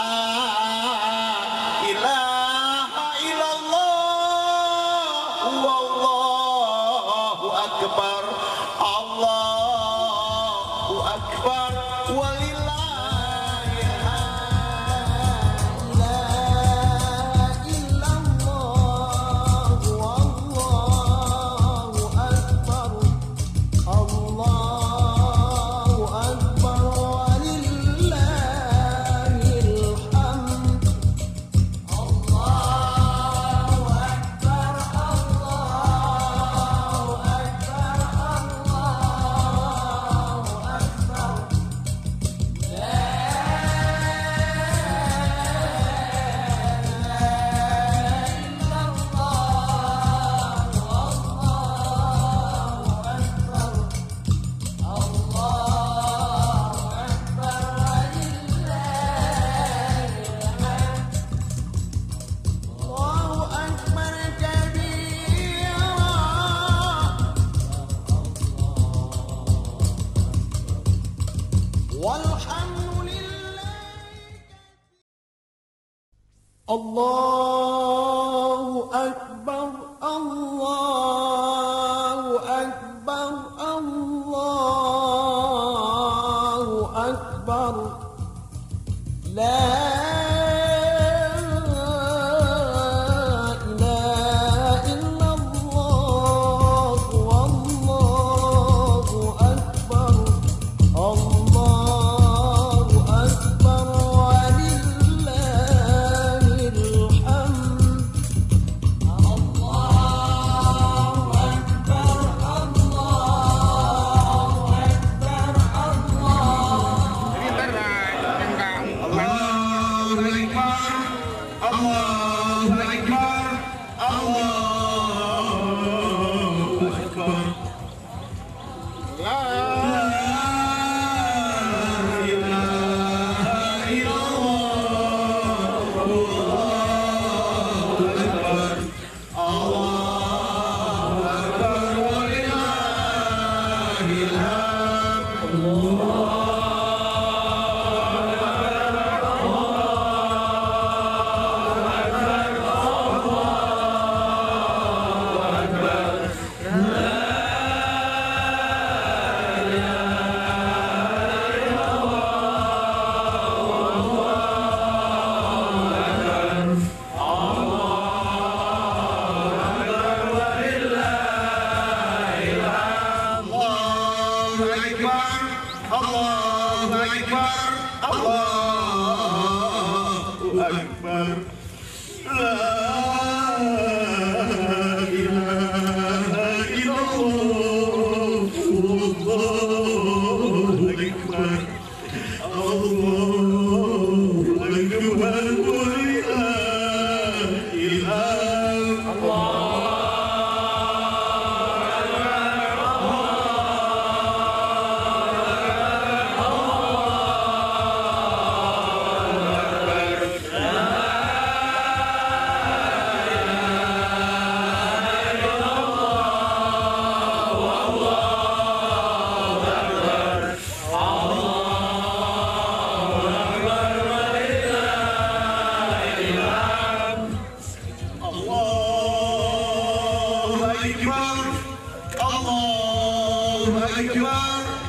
Speaker 5: ilaha illallah wallahu akbar Allahu akbar walillahil hamd la illallah wallahu akbar Allahu akbar walillahil hamd Allahu akbar Allahu akbar Allahu akbar Allahu akbar kabira walhamdulillah Allahu akbar Allahu akbar Allahu akbar La ilaha illallah wallahu akbar Allahu akbar walillahil hamd Allahu akbar Allahu akbar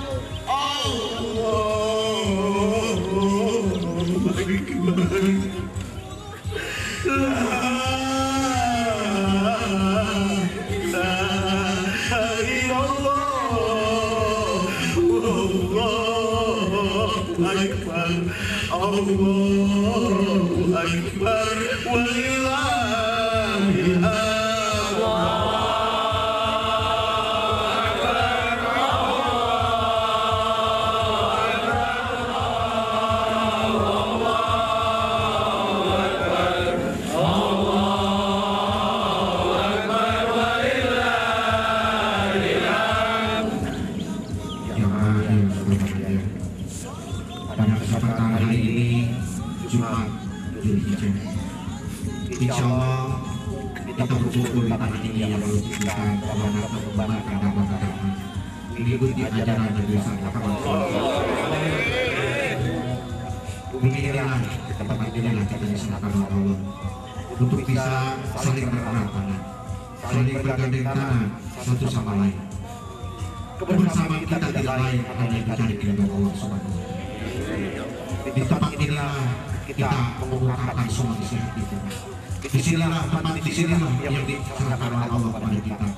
Speaker 6: Pada kesempatan hari ini Jumat Dzulhijjah, insya Allah kita berkumpul di tempat ini yang harus kita menggunakan mengembangkan agama mengikuti ajaran Nabi Sallallahu. Beginilah tempat inilah kita diserahkan oleh Allah untuk bisa saling bererat tangan, saling bergandeng tangan satu sama lain. Kebersamaan kita tidak lain hanya dicari dengan Allah Subhanahu wa Ta'ala. Di tempat inilah kita mengungkapkan semua isi hati kita. Disinilah tempat disinilah yang diserahkan oleh Allah kepada kita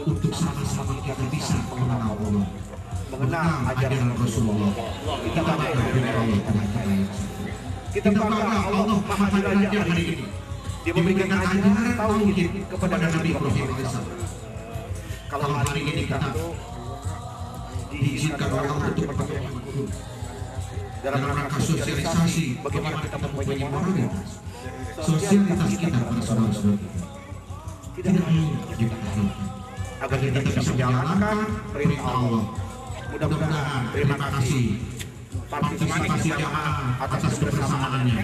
Speaker 6: untuk sama-sama kita bisa mengenal Allah, mengenal ajaran Rasulullah. Kita bangga dengan Allah Tuhan kita yang satu. Kita bangga Allah Maha Raja hari ini. Dia memberikan ajaran tauhid kepada Nabi Ibrahim AS. Kalau hari ini kita diizinkan oleh Allah untuk bertemu dalam rangka sosialisasi bagaimana kita mempunyai moralitas, sosialitas kita pada saudara-saudara kita. Tidak hanya kita harapkan agar kita bisa menjalankan perintah Allah. Mudah-mudahan terima kasih partisipasi jamaah atas kebersamaannya,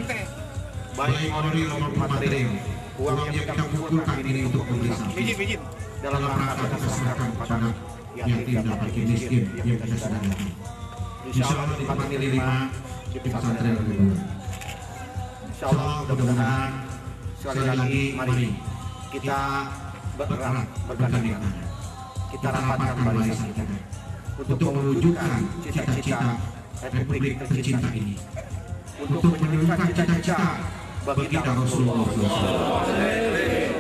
Speaker 6: baik moral maupun material. Uang yang kita kumpulkan ini untuk memberi saksi dalam rangka kita serahkan pada yatim dan fakir miskin yang kita sedangkan. Insya Allah di tempat ini 5 di pesantren kedua. Insya Allah mudah-mudahan sekali lagi mari kita bererat bergandeng tangan, kita rapatkan barisan kita untuk mewujudkan cita-cita Republik tercinta ini, untuk menunjukkan cita-cita baginda Rasulullah SAW.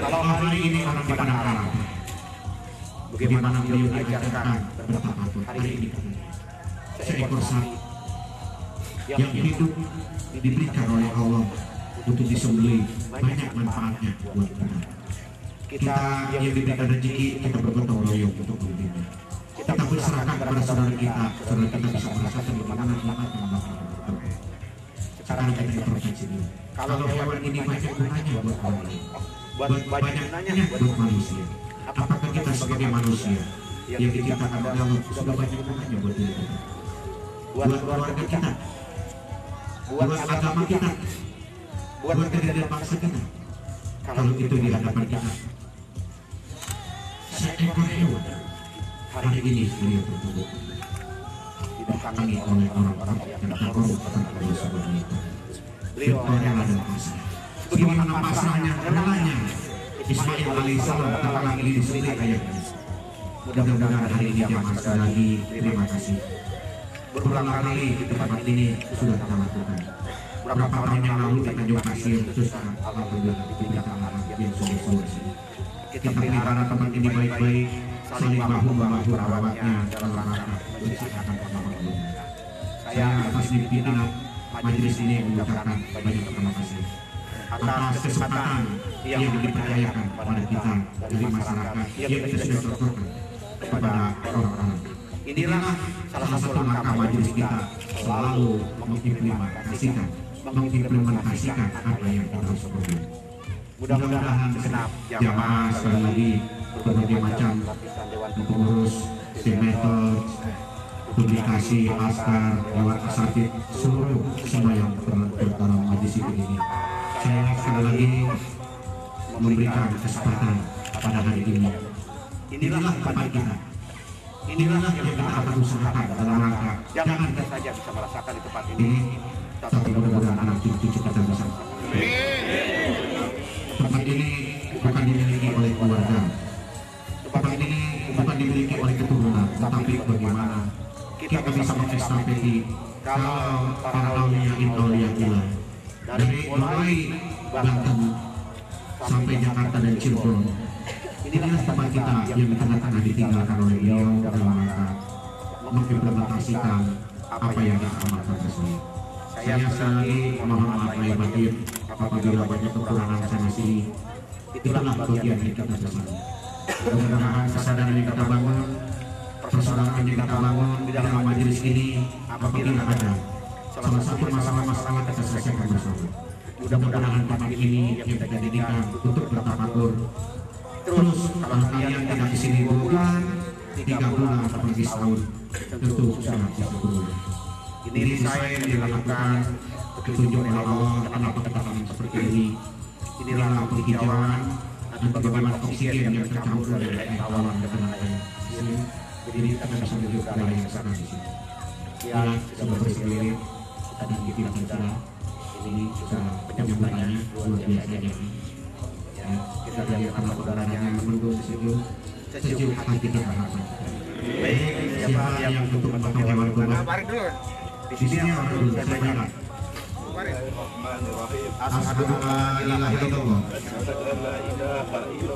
Speaker 6: Kalau hari ini orang pada harap bagaimana beliau diajarkan bertapakun, hari ini seekor sapi yang hidup diberikan oleh Allah untuk disembelih, banyak manfaatnya buat kita. Kita yang diberikan rezeki, kita bergotong royong untuk membelinya. Kita berserahkan kepada saudara kita bisa merasakan bagaimana nikmat yang bakal berkah. Sekarang kita di provinsi ini, kalau hewan ini banyak gunanya buat orang lain, banyak gunanya buat manusia. Apakah kita sebagai manusia yang diciptakan oleh Allah sudah banyak gunanya buat diri kita, buat keluarga kita, buat agama kita, buat negara bangsa kita? Kalau itu di hadapan kita, seekor hewan hari ini beliau bertubuh didatangi oleh orang-orang yang takut akan Allah Subhanahu wa Ta'ala. Beliau adalah pasrah, sebagaimana pasrahnya relanya Ismail alaihissalam tatkala ini disembelih ayahnya. Mudah-mudahan hari ini jamaah sekali lagi terima kasih. Berulang kali di tempat ini sudah kita lakukan. Beberapa tahun yang lalu kita juga kasih terus alhamdulillah diberikan anak yang sudah sini. Kita pelihara tempat ini baik-baik, saling bahu-bahu merawatnya dalam rangka bersihkan agama Allah. Saya atas pimpinan majelis ini mengucapkan banyak terima kasih atas kesempatan yang dipercayakan kepada kita dari masyarakat yang kita sudah contohkan kepada orang-orang. Inilah salah satu langkah majelis kita selalu mengimplementasikan apa yang kita harus perbuat. Mudah-mudahan segenap jamaah sekali lagi berbagai macam pengurus, metode, publikasi, askar, lewat asatid, seluruh semua yang terlibat dalam majelis ini. Saya sekali lagi memberikan kesempatan pada hari ini. Inilah tempat kita. Inilah yang kita akan usahakan dalam rangka jangan kita saja bisa merasakan di tempat ini, tapi mudah-mudahan anak cucu kita bisa. Tempat ini bukan dimiliki oleh keluarga. Tempat ini bukan dimiliki oleh keturunan, tetapi bagaimana kita bisa mengestafeti kalau para aulia dari mulai Banten sampai Jakarta dan Cirebon. Inilah tempat kita yang di tengah-tengah ditinggalkan oleh beliau dalam rangka mengimplementasikan apa yang kita amalkan tersebut. Saya sekali lagi mohon maaf lahir batin apabila banyak kekurangan sana sini. Itulah bagian yang kita bersama. Mudah-mudahan kesadaran yang kita bangun, persaudaraan yang kita bangun di dalam majelis ini, apabila ada salah satu masalah-masalah kita selesaikan bersama. Mudah-mudahan tempat ini yang kita jadikan untuk bertafakur. Terus kalau kalian tidak di sini 2 bulan, 3 bulan atau lebih setahun, tentu sudah bisa turun. Ini saya yang dilakukan petunjuk oleh Allah. Kenapa kita seperti ini? Inilah penghijauan bagaimana oksigen yang tercampur dari air tawar dengan air sini, jadi kita bisa menuju ke arah yang sana sisi. Ya, sudah berselir tadi kita bicara ini juga penyambutannya luar biasa ini. Ya, kita lihat karena udaranya yang mendung sejuk hati kita berharap. Baik, siapa yang untuk memotong hewan kurban? Di sini orang dulu saya tanya. Asyhadu an la ilaha illallah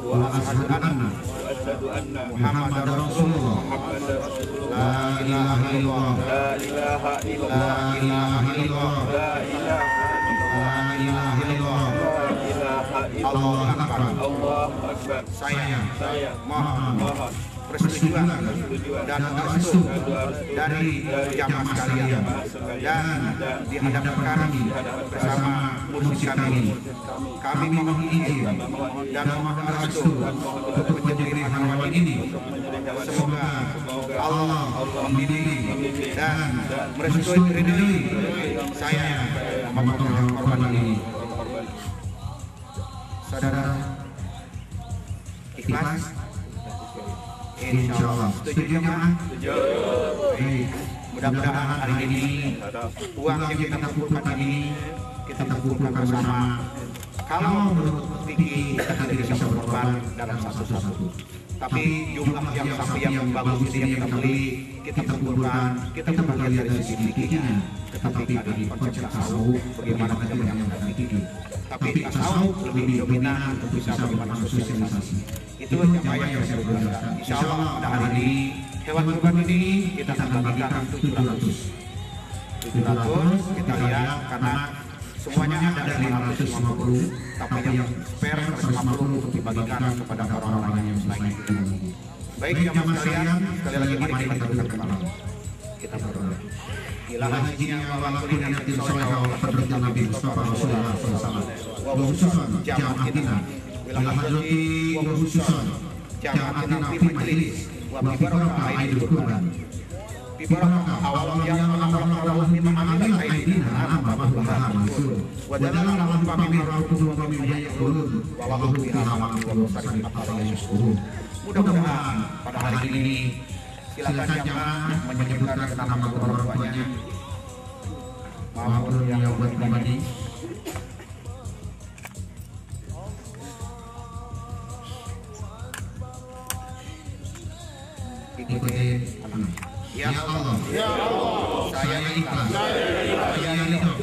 Speaker 6: wa asyhadu anna Muhammadar Rasulullah. La ilaha illallah. La ilaha illallah. La ilaha illallah. Allahu akbar. Saya mohon persetujuan dan restu dari jamaah sekalian dan di hadapan kami bersama musik kami mohon izin dan mohon restu untuk penyembelihan hewan ini. Semoga Allah membimbing dan merestui ridhoi saya memotong hewan kurban ini. Saudara ikhlas? Insya Allah. Setuju jemaah? Baik. Mudah-mudahan hari ini uang yang kita kumpulkan ini kita kumpulkan bersama. Kalau menurut fikih kita tidak bisa berkorban dalam satu-satu. Tapi jumlah yang sapi yang bagus ini yang kita beli, kita kumpulkan, kita bukan lihat dari sisi fikihnya, tetapi dari konsep tasawuf bagaimana kita menyambut fikih. Tapi tasawuf lebih dominan untuk bisa bagaimana sosialisasi. Itu yang saya berjelaskan. Insya Allah pada hari ini hewan kurban ini kita akan bagikan 700. Kita lihat karena semuanya ada 550, tapi yang spare 150 untuk dibagikan kepada orang-orang yang selain itu. Baik jamaah sekalian, sekali lagi mari kita berikan kepala. Kita berdoa. Ila hajinya wa kulli niyatin shalihah wa fadlan Nabi Mustafa Rasulullah sallallahu alaihi wasallam. Wa khususan jama'atina ila hadrati wa khususan jama'atina fi majlis wa bi barakah aidil kurban. Bi barakah awal yang Allah mimma amil aidina amma bahaha mansur. Wa dalal lahum min rabbukum wa min yaqulun wa lahum biha ma'an wa musarin apa yashkurun. Mudah-mudahan pada hari ini silakan jamaah menyebutkan nama orang tuanya maupun yang buat pribadi. Ikuti. Ya Allah, saya ikhlas, saya ridho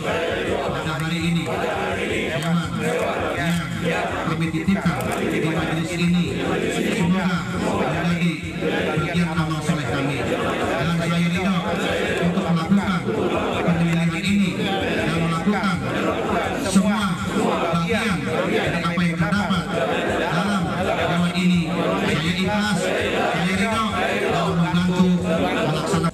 Speaker 6: pada hari ini hewan yang kami titipkan di majelis ini semoga menjadi bagian amal soleh kami, dan saya ridho untuk melakukan penyembelihan ini dan melakukan semua bagian dari apa yang terdapat dalam hewan ini. Saya ikhlas, saya ridho untuk membantu melaksanakan.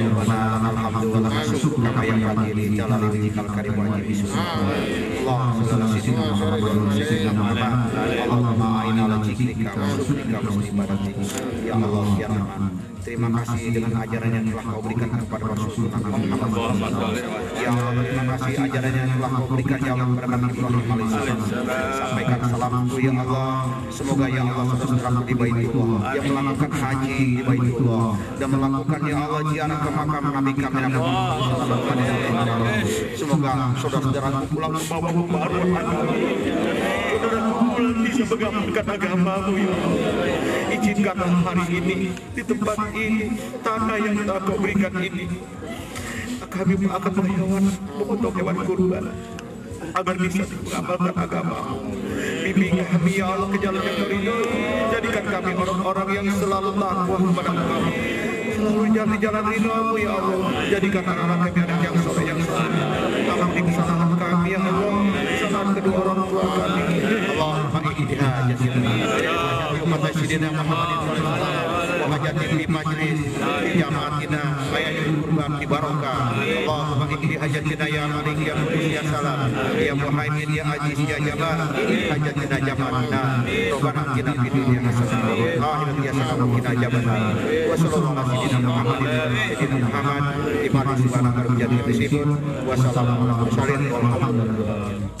Speaker 6: rabbana alhamdulillah syukur kama yanbaghi li jalali wajhikal karim wa ajli Allahumma shalli ala sayyidina Muhammad Allahumma a'inna ala zikrika wa syukrika wa husni ibadatik ya Allah ya Rahman. Terima kasih dengan ajaran yang telah kau berikan kepada Rasulullah Muhammad. Ya Allah, terima kasih ajaran yang telah kau berikan ya Allah kepada Nabi Ibrahim alaihissalam. Sampaikan salamku ya Allah. Semoga ya Allah saudaraku di Baitullah yang melakukan haji di Baitullah dan melakukan ya Allah ziarah ke makam Nabi kami Nabi Muhammad. Semoga saudara-saudaraku pulang membawa kebahagiaan. Saudaraku pulang bisa mengamalkan agamamu ya Allah. Izinkanlah hari ini di tempat ini, tanah yang telah kau berikan ini, kami akan berhewan, memotong hewan kurban agar bisa mengamalkan agama. Bimbing kami ya Allah ke jalan yang ridho. Jadikan kami orang-orang yang selalu takwa kepada Kami, selalu jalan jalan ridho-Mu ya Allah. Jadikan anak-anak kami anak yang soleh yang saleh. Ampuni kesalahan kami ya Allah, kesalahan kedua orang tua kami. Allahumma ihdina jazakallahu umat Sayyidina Muhammadin sallallahu alaihi wasallam. Wajati fi majlis fi jamaatina ayatul kurban di barokah. Allahumma ikri hajatina ya malik ya qudus ya salam ya muhaimin ya aziz ya jabbar hajatina jamaatina robbana atina fid dunya hasanah wa fil akhirati hasanah wa qina adzabannar. Wa sallallahu alaihi sayyidina Muhammad imani subhanahu wa ta'ala disebut wa sallallahu alaihi wasallam walhamdulillah.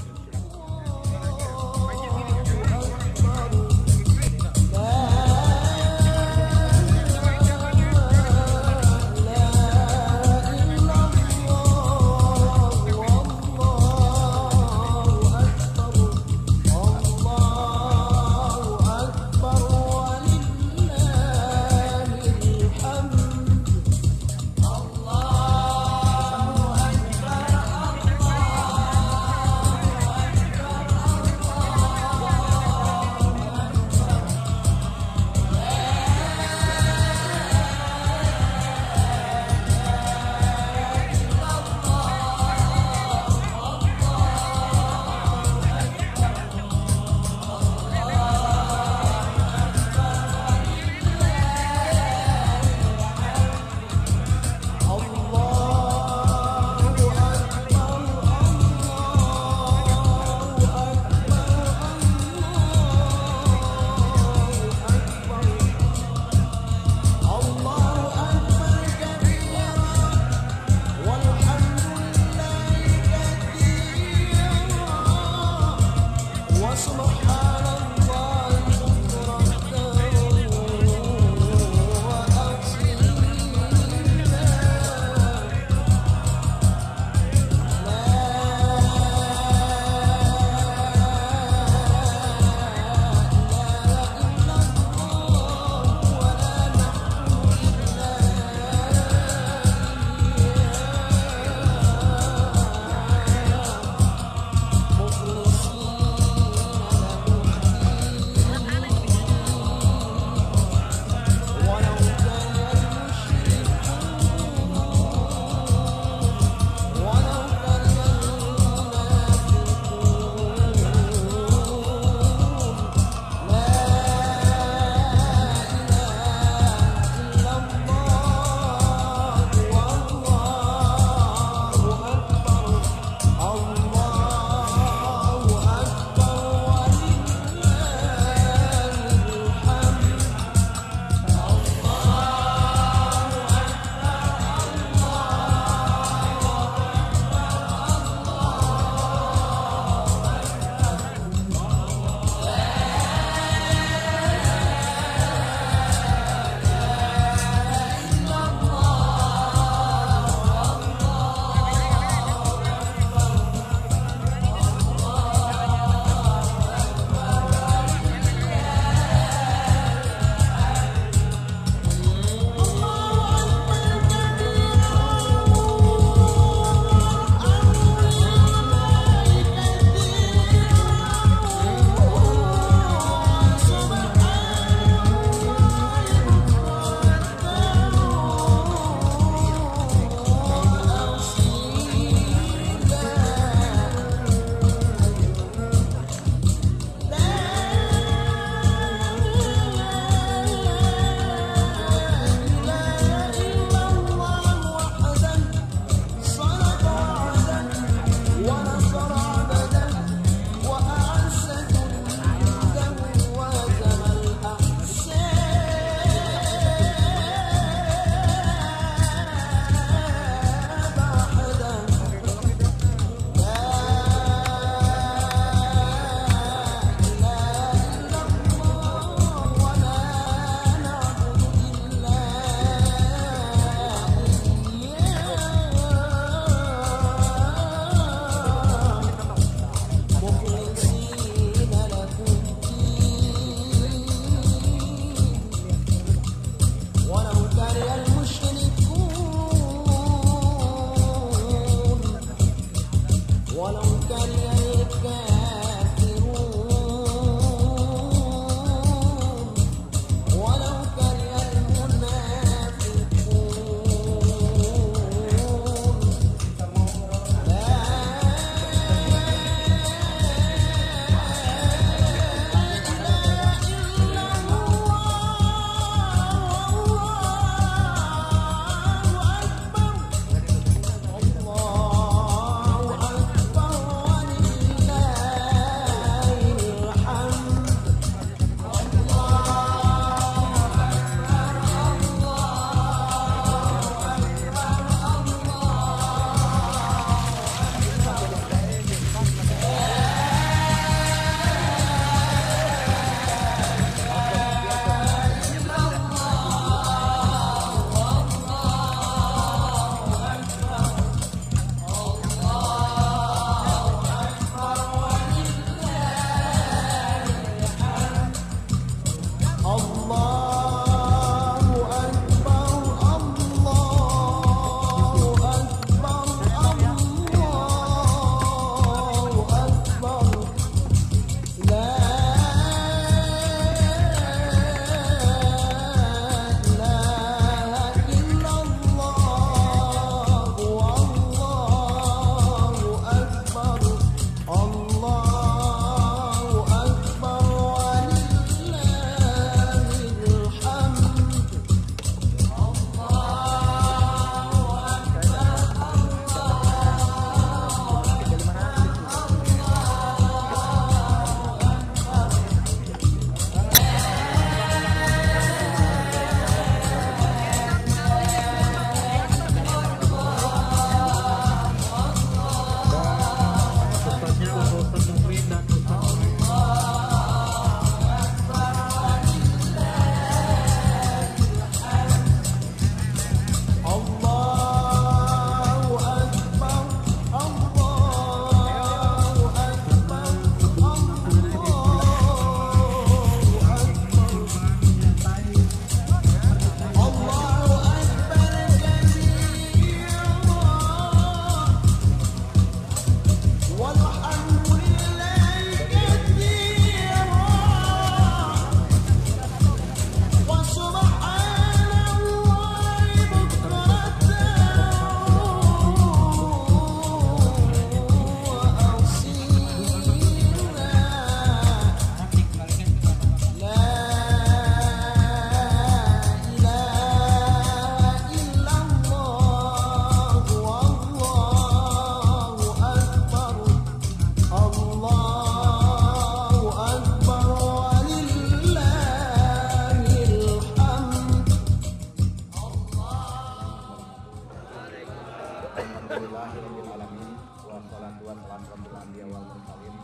Speaker 2: Alhamdulillahirabbil alamin wassalatu wassalamu ala anbiya wal mursalin.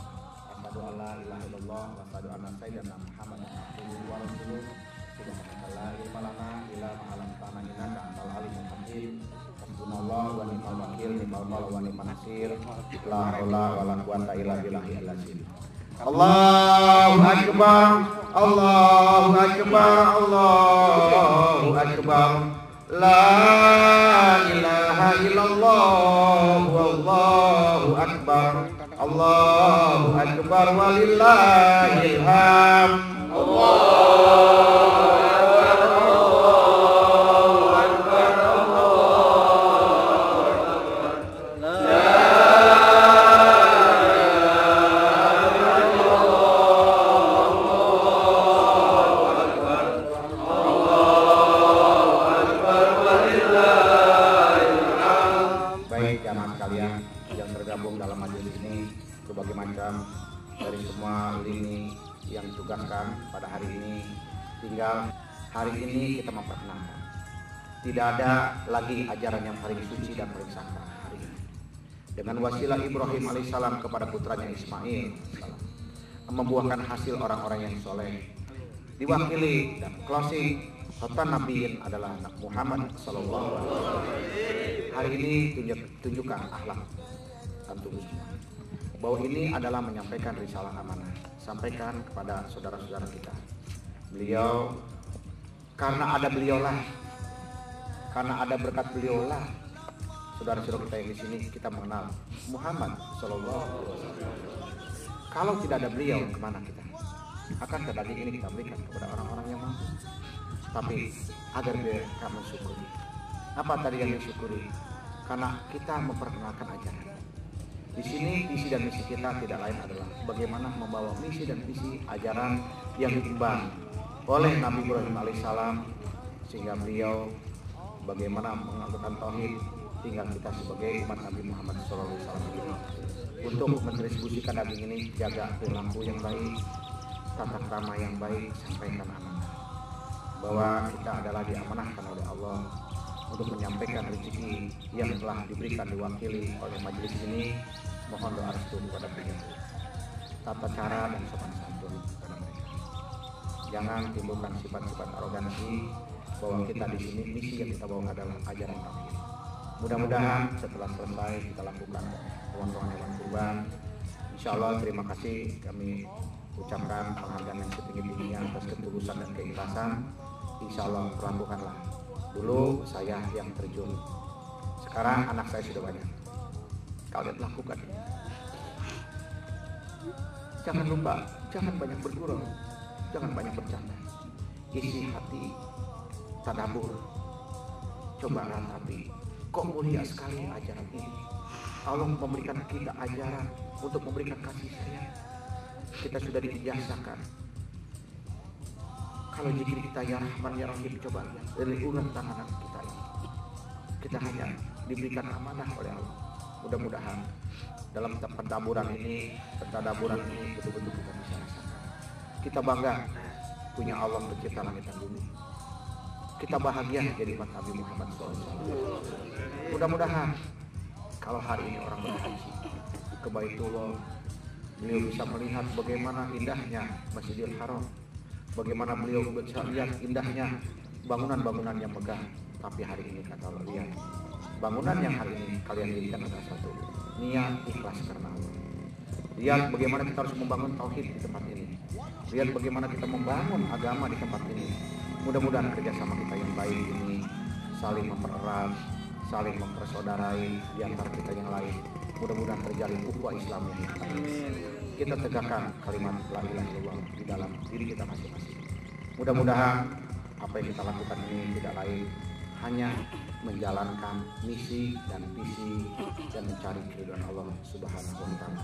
Speaker 2: Asyhadu an la ilaha illallah wa asyhadu anna sayyidina Muhammadan abduhu wa rasuluh. Subhanaka la ilma lana illa ma 'allamtana innaka antal alimul hakim. Hasbunallahu wa ni'mal wakil, ni'mal mawla wa ni'man nasir. La haula wa la quwwata illa billahil azim. Allahu akbar, Allahu akbar, Allahu akbar. La ilaha illallah, wallahu akbar. Allahu akbar walillahil hamd. Dari semua lini yang ditugaskan pada hari ini, tinggal hari ini kita memperkenalkan. Tidak ada lagi ajaran yang paling suci dan paling sakral hari ini. Dengan wasilah Ibrahim alaihissalam kepada putranya Ismail alaihissalam, membuahkan hasil orang-orang yang soleh. Diwakili dan closing khotam nabiyin adalah Muhammad sallallahu alaihi wasallam. Hari ini tunjukkan akhlak antum semua, bahwa ini adalah menyampaikan risalah amanah, sampaikan kepada saudara-saudara kita. Beliau, karena ada beliaulah, karena ada berkat beliaulah, saudara-saudara kita yang di sini kita mengenal Muhammad Sallallahu Alaihi Wasallam. Kalau tidak ada beliau, kemana kita? Akankah daging ini kita berikan kepada orang-orang yang mampu? Tapi agar mereka mensyukuri. Apa tadi yang disyukuri? Karena kita memperkenalkan ajaran. Di sini visi dan misi kita tidak lain adalah bagaimana membawa misi dan visi ajaran yang diemban oleh Nabi Ibrahim alaihissalam, sehingga beliau bagaimana mengamalkan tauhid, tinggal kita sebagai umat Nabi Muhammad SAW ini untuk mendistribusikan daging ini, jaga perilaku yang baik, tata krama yang baik, sampaikan amanah bahwa kita adalah diamanahkan oleh Allah untuk menyampaikan rezeki yang telah diberikan diwakili oleh majelis ini. Mohon doa restu kepada beliau, tata cara dan sopan santun kepada mereka. Jangan timbulkan sifat-sifat arogansi bahwa kita di sini misi yang kita bawa adalah ajaran tauhid. Mudah-mudahan setelah selesai kita lakukan pemotongan hewan kurban. Insya Allah terima kasih kami ucapkan penghargaan yang setinggi-tingginya atas ketulusan dan keikhlasan. Insya Allah lakukanlah. Dulu saya yang terjun, sekarang anak saya sudah banyak. Kalian lakukan. Jangan lupa, jangan banyak bergurau, jangan banyak bercanda. Isi hati tadabbur. Coba ratapi, kok mulia sekali ajaran ini. Allah memberikan kita ajaran untuk memberikan kasih sayang. Kita sudah diijazakan. Kalau zikir kita ya Rahman ya Rahim, coba dari urat tangan kita ini. Kita hanya diberikan amanah oleh Allah. Mudah-mudahan dalam pentadaburan ini betul-betul kita bisa rasakan. Kita bangga punya Allah pencipta langit dan bumi. Kita bahagia jadi umat Nabi Muhammad SAW. Mudah-mudahan kalau hari ini orang berhaji ke Baitullah, beliau bisa melihat bagaimana indahnya Masjidil Haram, bagaimana beliau bisa lihat indahnya bangunan-bangunan yang megah. Tapi hari ini kata Allah, lihat bangunan yang hari ini kalian dirikan adalah satu, niat ikhlas karena Allah. Lihat bagaimana kita harus membangun tauhid di tempat ini. Lihat bagaimana kita membangun agama di tempat ini. Mudah-mudahan kerjasama kita yang baik ini saling mempererat, saling mempersaudarai di antara kita yang lain. Mudah-mudahan terjalin ukhuwah Islam yang baik. Kita tegakkan kalimat la ilaha illallah di dalam diri kita masing-masing. Mudah-mudahan apa yang kita lakukan ini tidak lain hanya menjalankan misi dan visi dan mencari keridhaan Allah Subhanahu wa taala.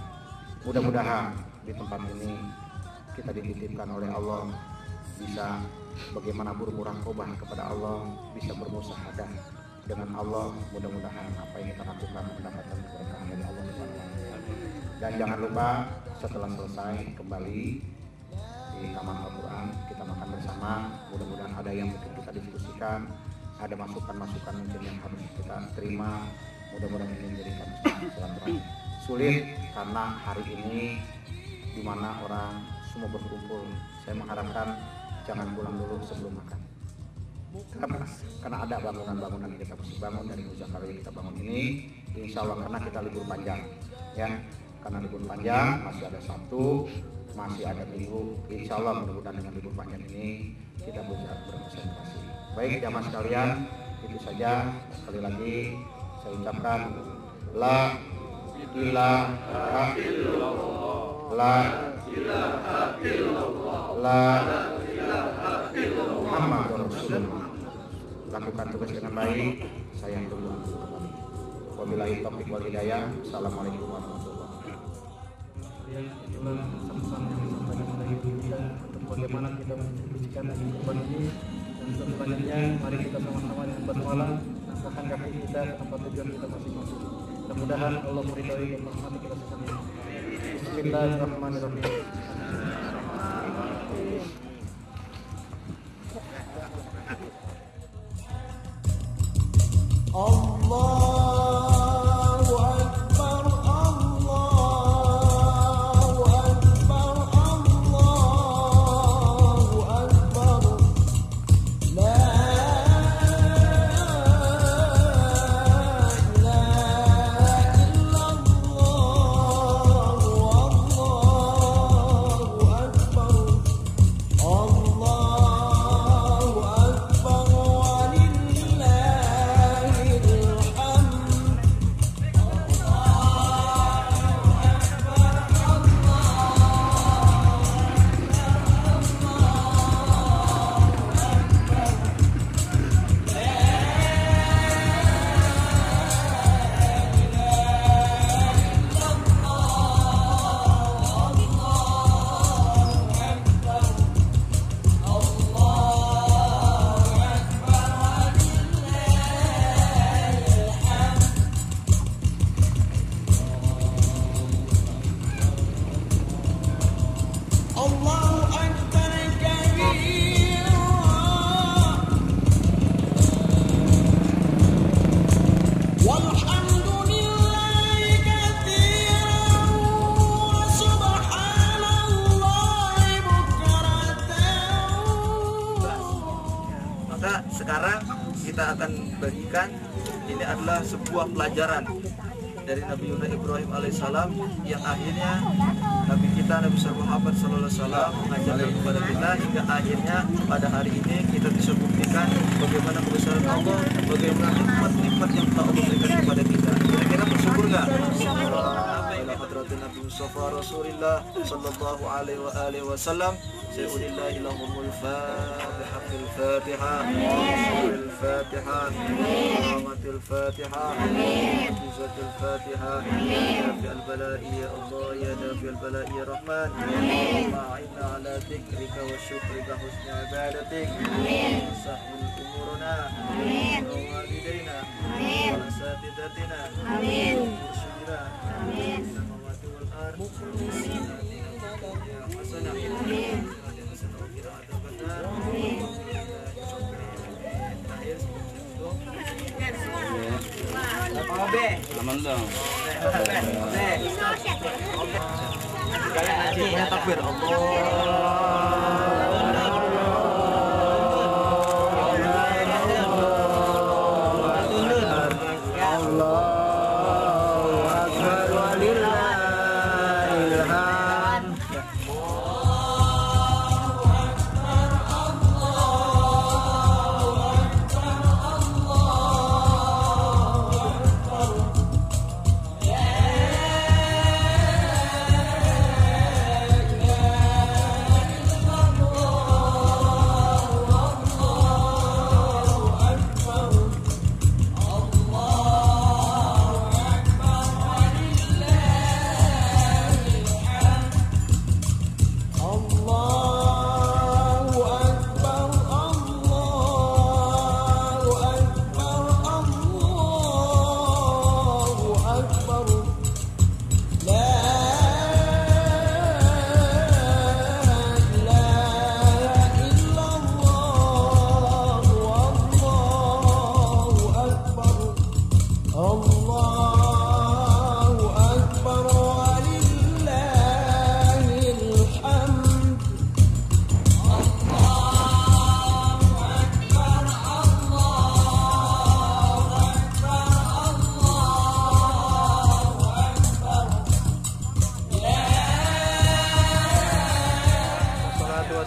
Speaker 2: Mudah-mudahan di tempat ini kita dititipkan oleh Allah bisa bagaimana bermuraqabah kepada Allah, bisa bermusyahadah dengan Allah. Mudah-mudahan apa yang kita lakukan mendapatkan keberkahan dari Allah Subhanahu wa taala. Dan jangan lupa setelah selesai kembali di Taman Al-Quran kita makan bersama. Mudah-mudahan ada yang mungkin kita diskusikan, ada masukan-masukan mungkin yang harus kita terima. mudah-mudahan ini menjadikan silaturahmi. Sulit karena hari ini di mana orang semua berkumpul. Saya mengharapkan jangan pulang dulu sebelum makan. Karena ada bangunan-bangunan yang kita mesti bangun dari muzakarah yang kita bangun ini, insya Allah karena kita libur panjang, ya. Karena libur panjang masih ada Sabtu, masih ada Minggu. Insya Allah mudah-mudahan dengan libur panjang ini kita bisa berkonsentrasi. Baik jamaah sekalian, itu saja. Sekali lagi saya ucapkan la ilaha illallah, la ilaha illallah, la ilaha illallah, Muhammadur Rasulullah. Lakukan tugas dengan baik. Saya tunggu kembali. Wabillahi taufiq wal hidayah. Assalamualaikum warahmatullahi
Speaker 3: Itulah pesan yang disampaikan oleh ibu kita untuk bagaimana kita mendistribusikan daging kurban ini, dan untuk selanjutnya mari kita sama-sama dengan basmalah langkahkan kaki kita ke tempat tujuan kita masing-masing. Mudah-mudahan Allah meridhai dan merahmati kita sekalian. Bismillahirrahmanirrahim.
Speaker 5: Allahu Akbar, Allahu Akbar, Allahu Akbar. La ilaha illallah, Allahu Akbar, Allahu Akbar, walillahil hamd. Allahu Akbar kabira, walhamdulillahi katsiran, wa subhanallahi bukratan.
Speaker 7: Maka sekarang kita akan bagikan, ini adalah sebuah pelajaran dari Nabi Ibrahim alaihissalam yang akhirnya Nabi kita Nabi Muhammad sallallahu alaihi wasallam mengajarkan kepada kita, hingga akhirnya pada hari ini kita bisa buktikan bagaimana kebesaran Allah, bagaimana nikmat-nikmat yang telah Allah berikan kepada kita. Kira-kira bersyukur nggak? Ila hadratin Nabi Mustafa Rasulullah sallallahu alaihi wasallam. Sayyidillahi lahumul Fatihah fil Fatihah. Fil Fatihah. Rahmatil Fatihah. Mu'jizatil Fatihah. Ya fi al-bala'i ya Allah, ya dafi al-bala'i ya Rahman. Ma'inna ala dhikrika wa syukrika husni ibadatik. Sahul umuruna. Wa walidaina. Wa asatidatina. Mursyidina. Samawati wal ard. Hasanah.
Speaker 1: Aman dong.
Speaker 7: Sekalian takbir
Speaker 5: Allahu Akbar, walillahil hamd.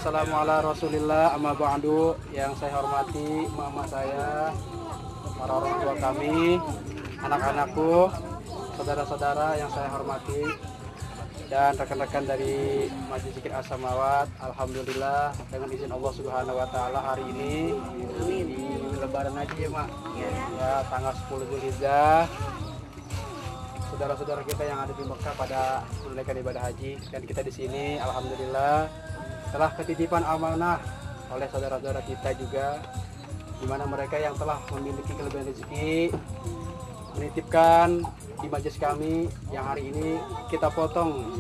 Speaker 3: wassalamu ala rasulillah amma ba'du. Yang saya hormati mama saya, para orang tua kami, anak-anakku, saudara-saudara yang saya hormati, dan rekan-rekan dari Majelis Zikir As-Samawat. Alhamdulillah dengan izin Allah Subhanahu wa taala hari ini di Lebaran Haji ya, Mak. Ya, tanggal 10 Zulhijjah. Saudara-saudara kita yang ada di Mekah pada menunaikan ibadah haji, dan kita di sini alhamdulillah telah ketitipan amanah oleh saudara-saudara kita juga, di mana mereka yang telah memiliki kelebihan rezeki menitipkan di majelis kami yang hari ini kita potong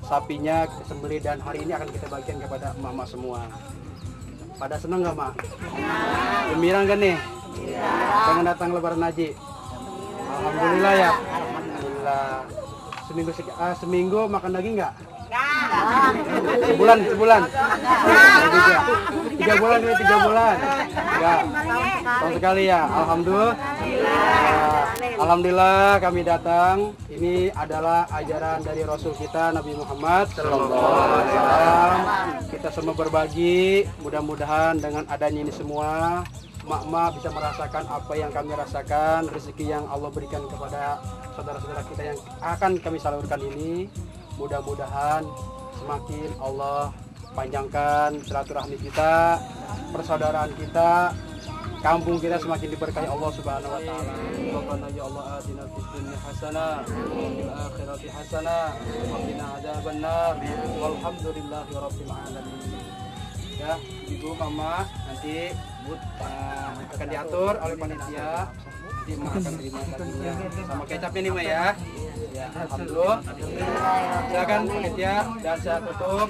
Speaker 3: sapinya, kita sembelih, dan hari ini akan kita bagikan kepada emak-emak semua. Pada senang nggak, Mak? Gembira nggak nih? Dengan datang Lebaran Haji? Alhamdulillah ya. Alhamdulillah. Seminggu makan daging nggak? Sebulan. 3 bulan ya, 3 bulan. Enggak. Tahun sekali ya. Alhamdulillah kami datang. Ini adalah ajaran dari Rasul kita Nabi Muhammad SAW. Kita semua berbagi. Mudah-mudahan dengan adanya ini semua, mak-mak bisa merasakan apa yang kami rasakan, rezeki yang Allah berikan kepada saudara-saudara kita yang akan kami salurkan ini. Mudah-mudahan semakin Allah panjangkan silaturahmi kita, persaudaraan kita, kampung kita semakin diberkahi Allah Subhanahu wa taala. Rabbana ya Allah atina fid dunya hasanah wa fil akhirati hasanah wa qina adzabannar. Walhamdulillahi rabbil alamin. Ya, Ibu, Mama, nanti akan diatur oleh panitia. Nanti Mak akan terima dagingnya sama kecapnya nih, Mak ya. Ya, alhamdulillah. Silakan panitia, dan saya tutup.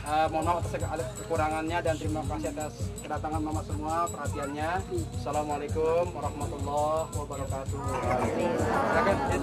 Speaker 3: Mohon maaf atas segala kekurangannya, dan terima kasih atas kedatangan Mama semua, perhatiannya. Assalamualaikum warahmatullahi wabarakatuh. Silakan.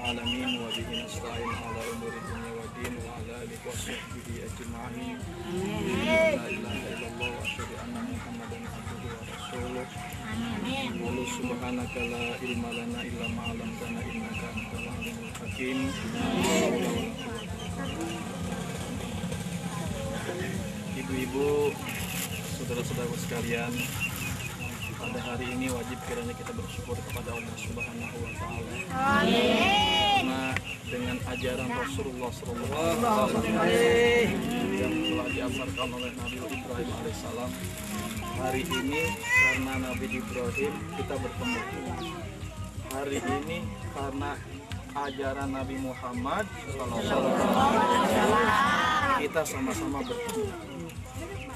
Speaker 7: alamin wa bihi nasta'in ala umuri dunya waddin wa ala alihi wa sahbihi ajma'in. La ilaha illallah wa asyhadu anna Muhammadan abduhu wa rasuluh. Qul subhanaka la ilma lana illa ma 'allamtana innaka antal alimul hakim. Ibu-ibu, saudara-saudara sekalian, pada hari ini wajib kiranya kita bersyukur kepada Allah Subhanahu wa taala. Karena dengan ajaran Rasulullah SAW yang telah diajarkan oleh Nabi Ibrahim alaihissalam, hari ini karena Nabi Ibrahim kita bertemu. Hari ini karena ajaran Nabi Muhammad SAW kita sama-sama bertemu.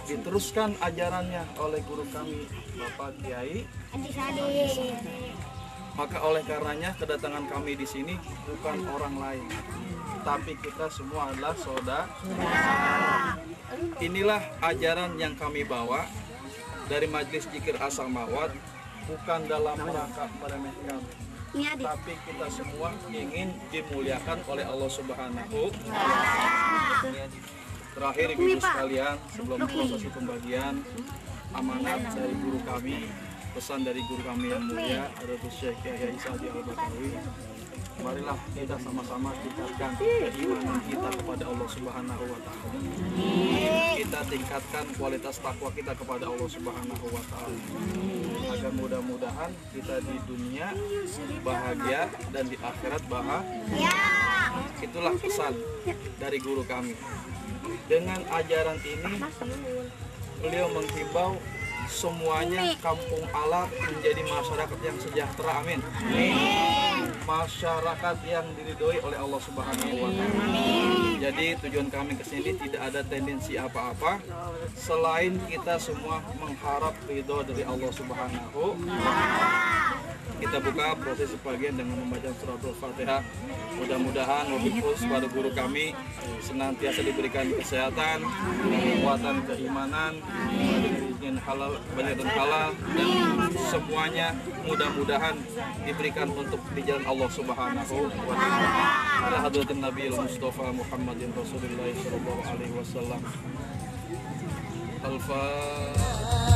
Speaker 7: Diteruskan ajarannya oleh guru kami Bapak Kiai. Maka oleh karenanya kedatangan kami di sini bukan orang lain, tapi kita semua adalah saudara. Inilah ajaran yang kami bawa dari Majelis Zikir As-Samawat, bukan dalam rangka meremehkan, tapi kita semua ingin dimuliakan oleh Allah Subhanahu wa taala. Terakhir ibu-ibu sekalian, sebelum prosesi pembagian amanat dari guru kami, pesan dari guru kami yang mulia Hadirat Syekh Yahya Isadi Al-Batawi, marilah kita sama-sama tingkatkan keimanan kita kepada Allah Subhanahu wa taala. Kita tingkatkan kualitas takwa kita kepada Allah Subhanahu wa taala. Agar mudah-mudahan kita di dunia bahagia dan di akhirat bahagia. Itulah pesan dari guru kami. Dengan ajaran ini beliau menghimbau semuanya kampung alat menjadi masyarakat yang sejahtera, amin. Masyarakat yang diridhoi oleh Allah Subhanahu wa taala. Jadi tujuan kami ke sini tidak ada tendensi apa-apa selain kita semua mengharap ridho dari Allah Subhanahu wa taala. Kita buka proses pembagian dengan membaca surat Al-Fatihah. Mudah-mudahan wabil khusus pada guru kami senantiasa diberikan kesehatan, kekuatan keimanan, dengan halal, banyak dan halal, dan semuanya mudah-mudahan diberikan untuk di jalan Allah Subhanahu wa taala. Ala hadratin Nabi Mustafa Muhammadin Rasulullah sallallahu alaihi wasallam. Al-Fatihah.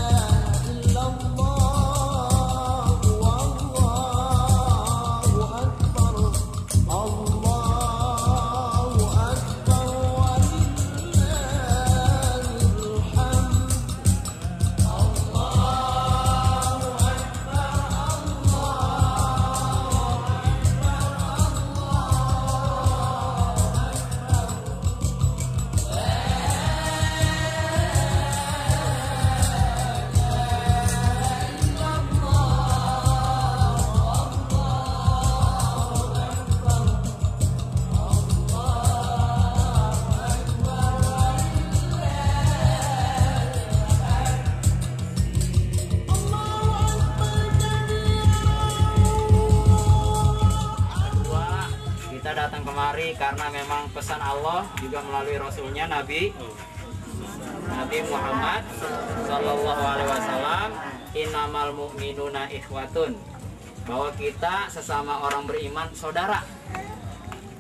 Speaker 1: Datang kemari karena memang pesan Allah juga melalui Rasulnya Nabi Muhammad Sallallahu Alaihi Wasallam, innamal mu'minuna ikhwatun, bahwa kita sesama orang beriman saudara.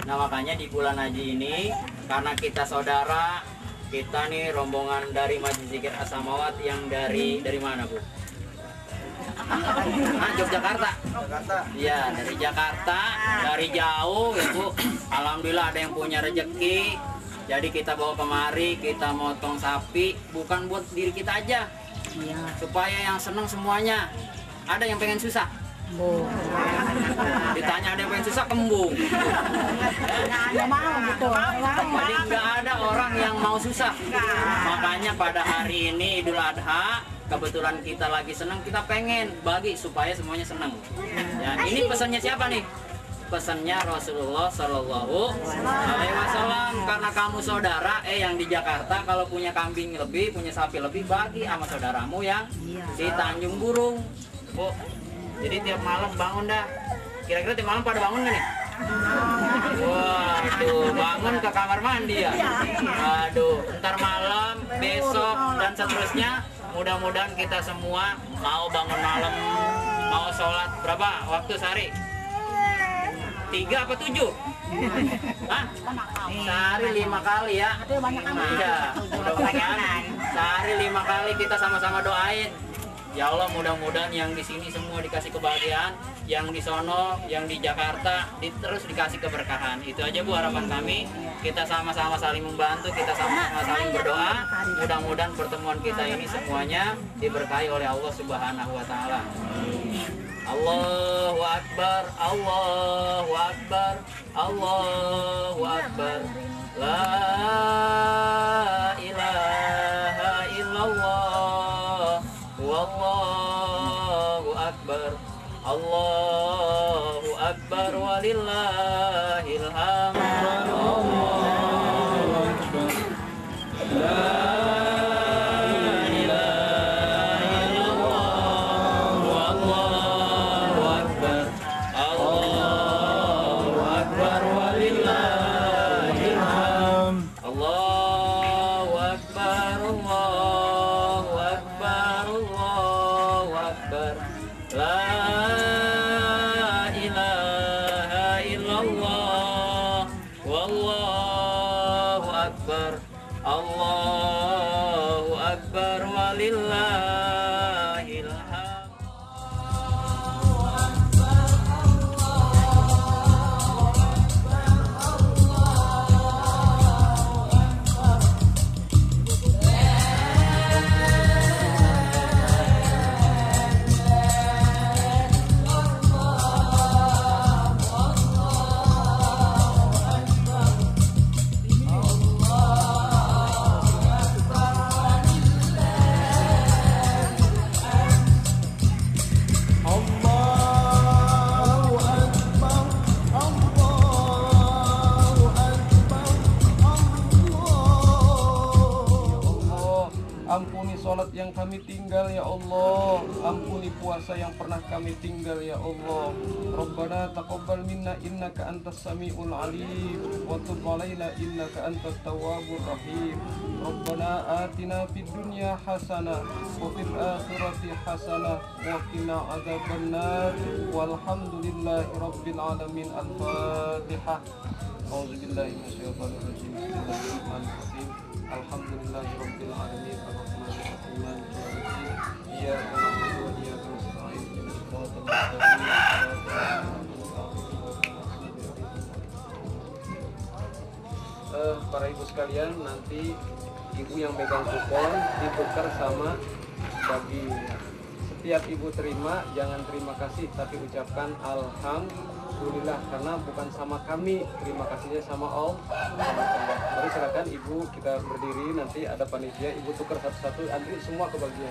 Speaker 1: Nah makanya di bulan haji ini karena kita saudara, kita nih rombongan dari Majelis Zikir As-Samawat yang dari mana Bu? Yogyakarta. Ya, dari Jakarta, dari jauh ya Bu. Alhamdulillah ada yang punya rezeki. Jadi kita bawa kemari, kita motong sapi bukan buat diri kita aja. Supaya yang senang semuanya. Ada yang pengen susah? Ditanya ada yang pengen susah, kembung. Jadi nggak ada orang yang mau susah. Makanya pada hari ini Idul Adha, kebetulan kita lagi senang, kita pengen bagi supaya semuanya senang. Ya, ini pesannya siapa nih? Pesannya Rasulullah Shallallahu Alaihi Wasallam. Karena kamu saudara, yang di Jakarta kalau punya kambing lebih, punya sapi lebih, bagi sama saudaramu yang di Tanjung Burung. Bu, jadi tiap malam bangun dah. Kira-kira tiap malam pada bangun nggak nih? Waduh, bangun ke kamar mandi ya. Aduh, ntar malam, besok dan seterusnya. Mudah-mudahan kita semua mau bangun malam, mau sholat berapa waktu sehari? 3 apa 7? Hah? Sehari 5 kali ya. Iya. Mudah-mudahan sehari 5 kali kita sama-sama doain. Ya Allah, mudah-mudahan yang di sini semua dikasih kebahagiaan, yang di sono, yang di Jakarta terus dikasih keberkahan. Itu aja Bu harapan kami. Kita sama-sama saling membantu, kita sama-sama saling berdoa. Mudah-mudahan pertemuan kita ini semuanya diberkahi oleh Allah Subhanahu wa taala. Allahu Akbar, Allahu Akbar, Allahu Akbar. La ilaha illallah, wallahu akbar, Allahu akbar, walillahil hamd. Allahu akbar, walillahil hamd.
Speaker 8: Ampuni sholat yang kami tinggal ya Allah. Ampuni puasa yang pernah kami tinggal ya Allah. Rabbana taqabbal minna innaka antas samiul alim wa tub alaina innaka antat tawwabur rahim. Rabbana atina fid dunya hasanah wa fil akhirati hasanah wa qina adzabannar. Walhamdulillahi rabbil alamin. Al-Fatihah. A'udzubillahi minasyaitonir rajim. Bismillahirrahmanirrahim. Alhamdulillahi rabbil alamin. Ar-Rahmanir Rahim. Iyyaka na'budu wa iyyaka nasta'in. Shiratal mustaqim. Para ibu sekalian, nanti ibu yang pegang kupon ditukar sama bagi. Setiap ibu terima, jangan terima kasih, tapi ucapkan alhamdulillah, karena bukan sama kami, terima kasihnya sama Allah. Mari silakan ibu, kita berdiri, nanti ada panitia, ibu tukar satu-satu, antri semua kebagian.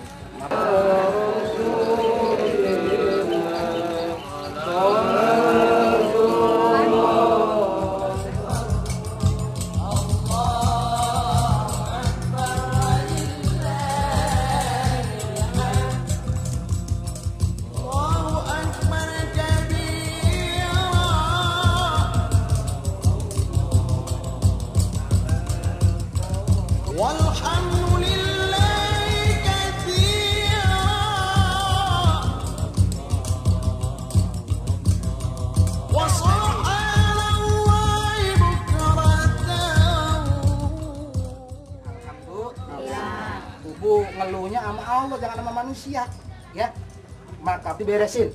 Speaker 2: Ngeluhnya sama Allah, jangan sama manusia, ya. Maka diberesin.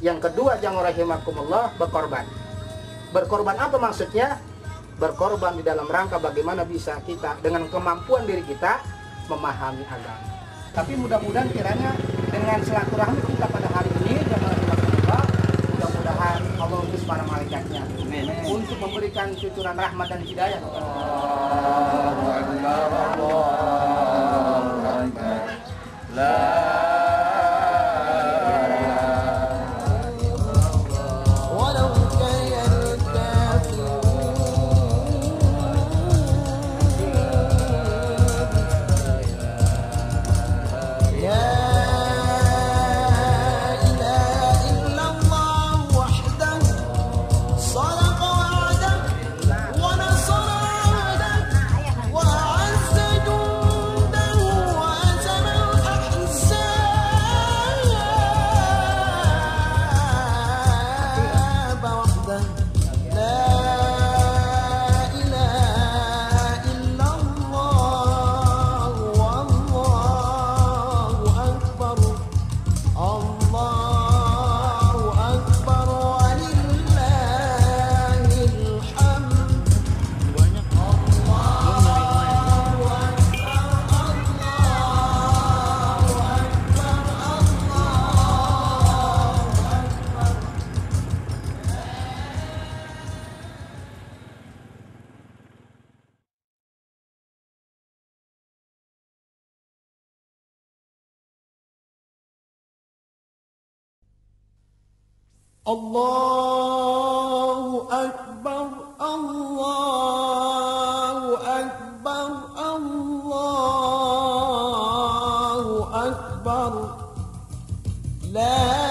Speaker 2: Yang kedua, jangan rahimakumullah, berkorban. Berkorban apa maksudnya? Berkorban di dalam rangka bagaimana bisa kita dengan kemampuan diri kita memahami agama. Tapi mudah-mudahan kiranya dengan silaturahmi kita pada hari ini, jangan rahimakumullah, mudah-mudahan Allah utus para malaikatnya untuk memberikan cucuran rahmat dan hidayah.
Speaker 5: وأعز جنده وهزم الأحزاب
Speaker 9: Allahu Akbar, Allahu Akbar, Allahu Akbar. La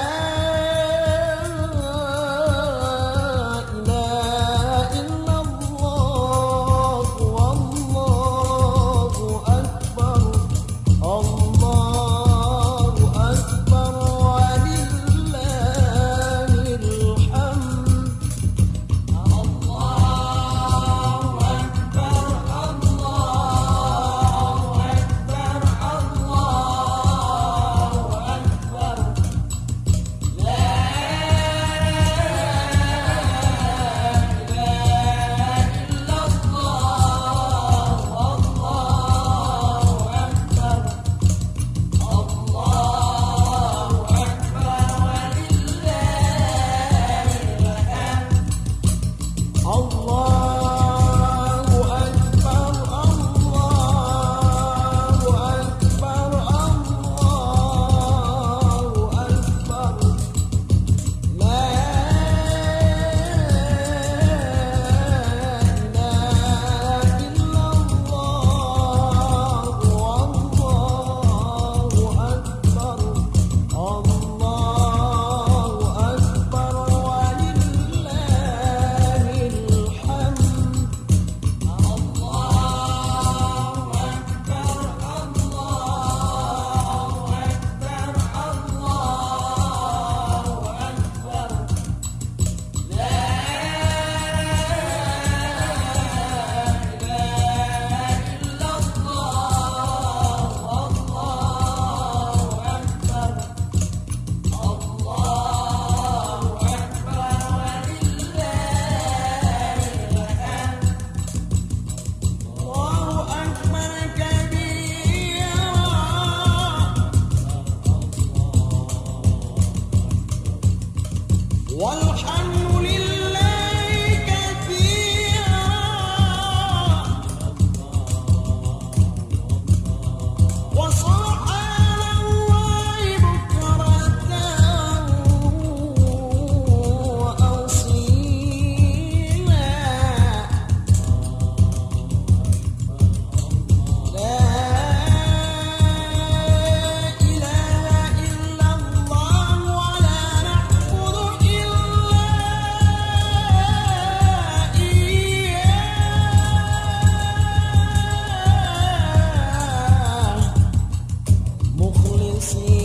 Speaker 9: see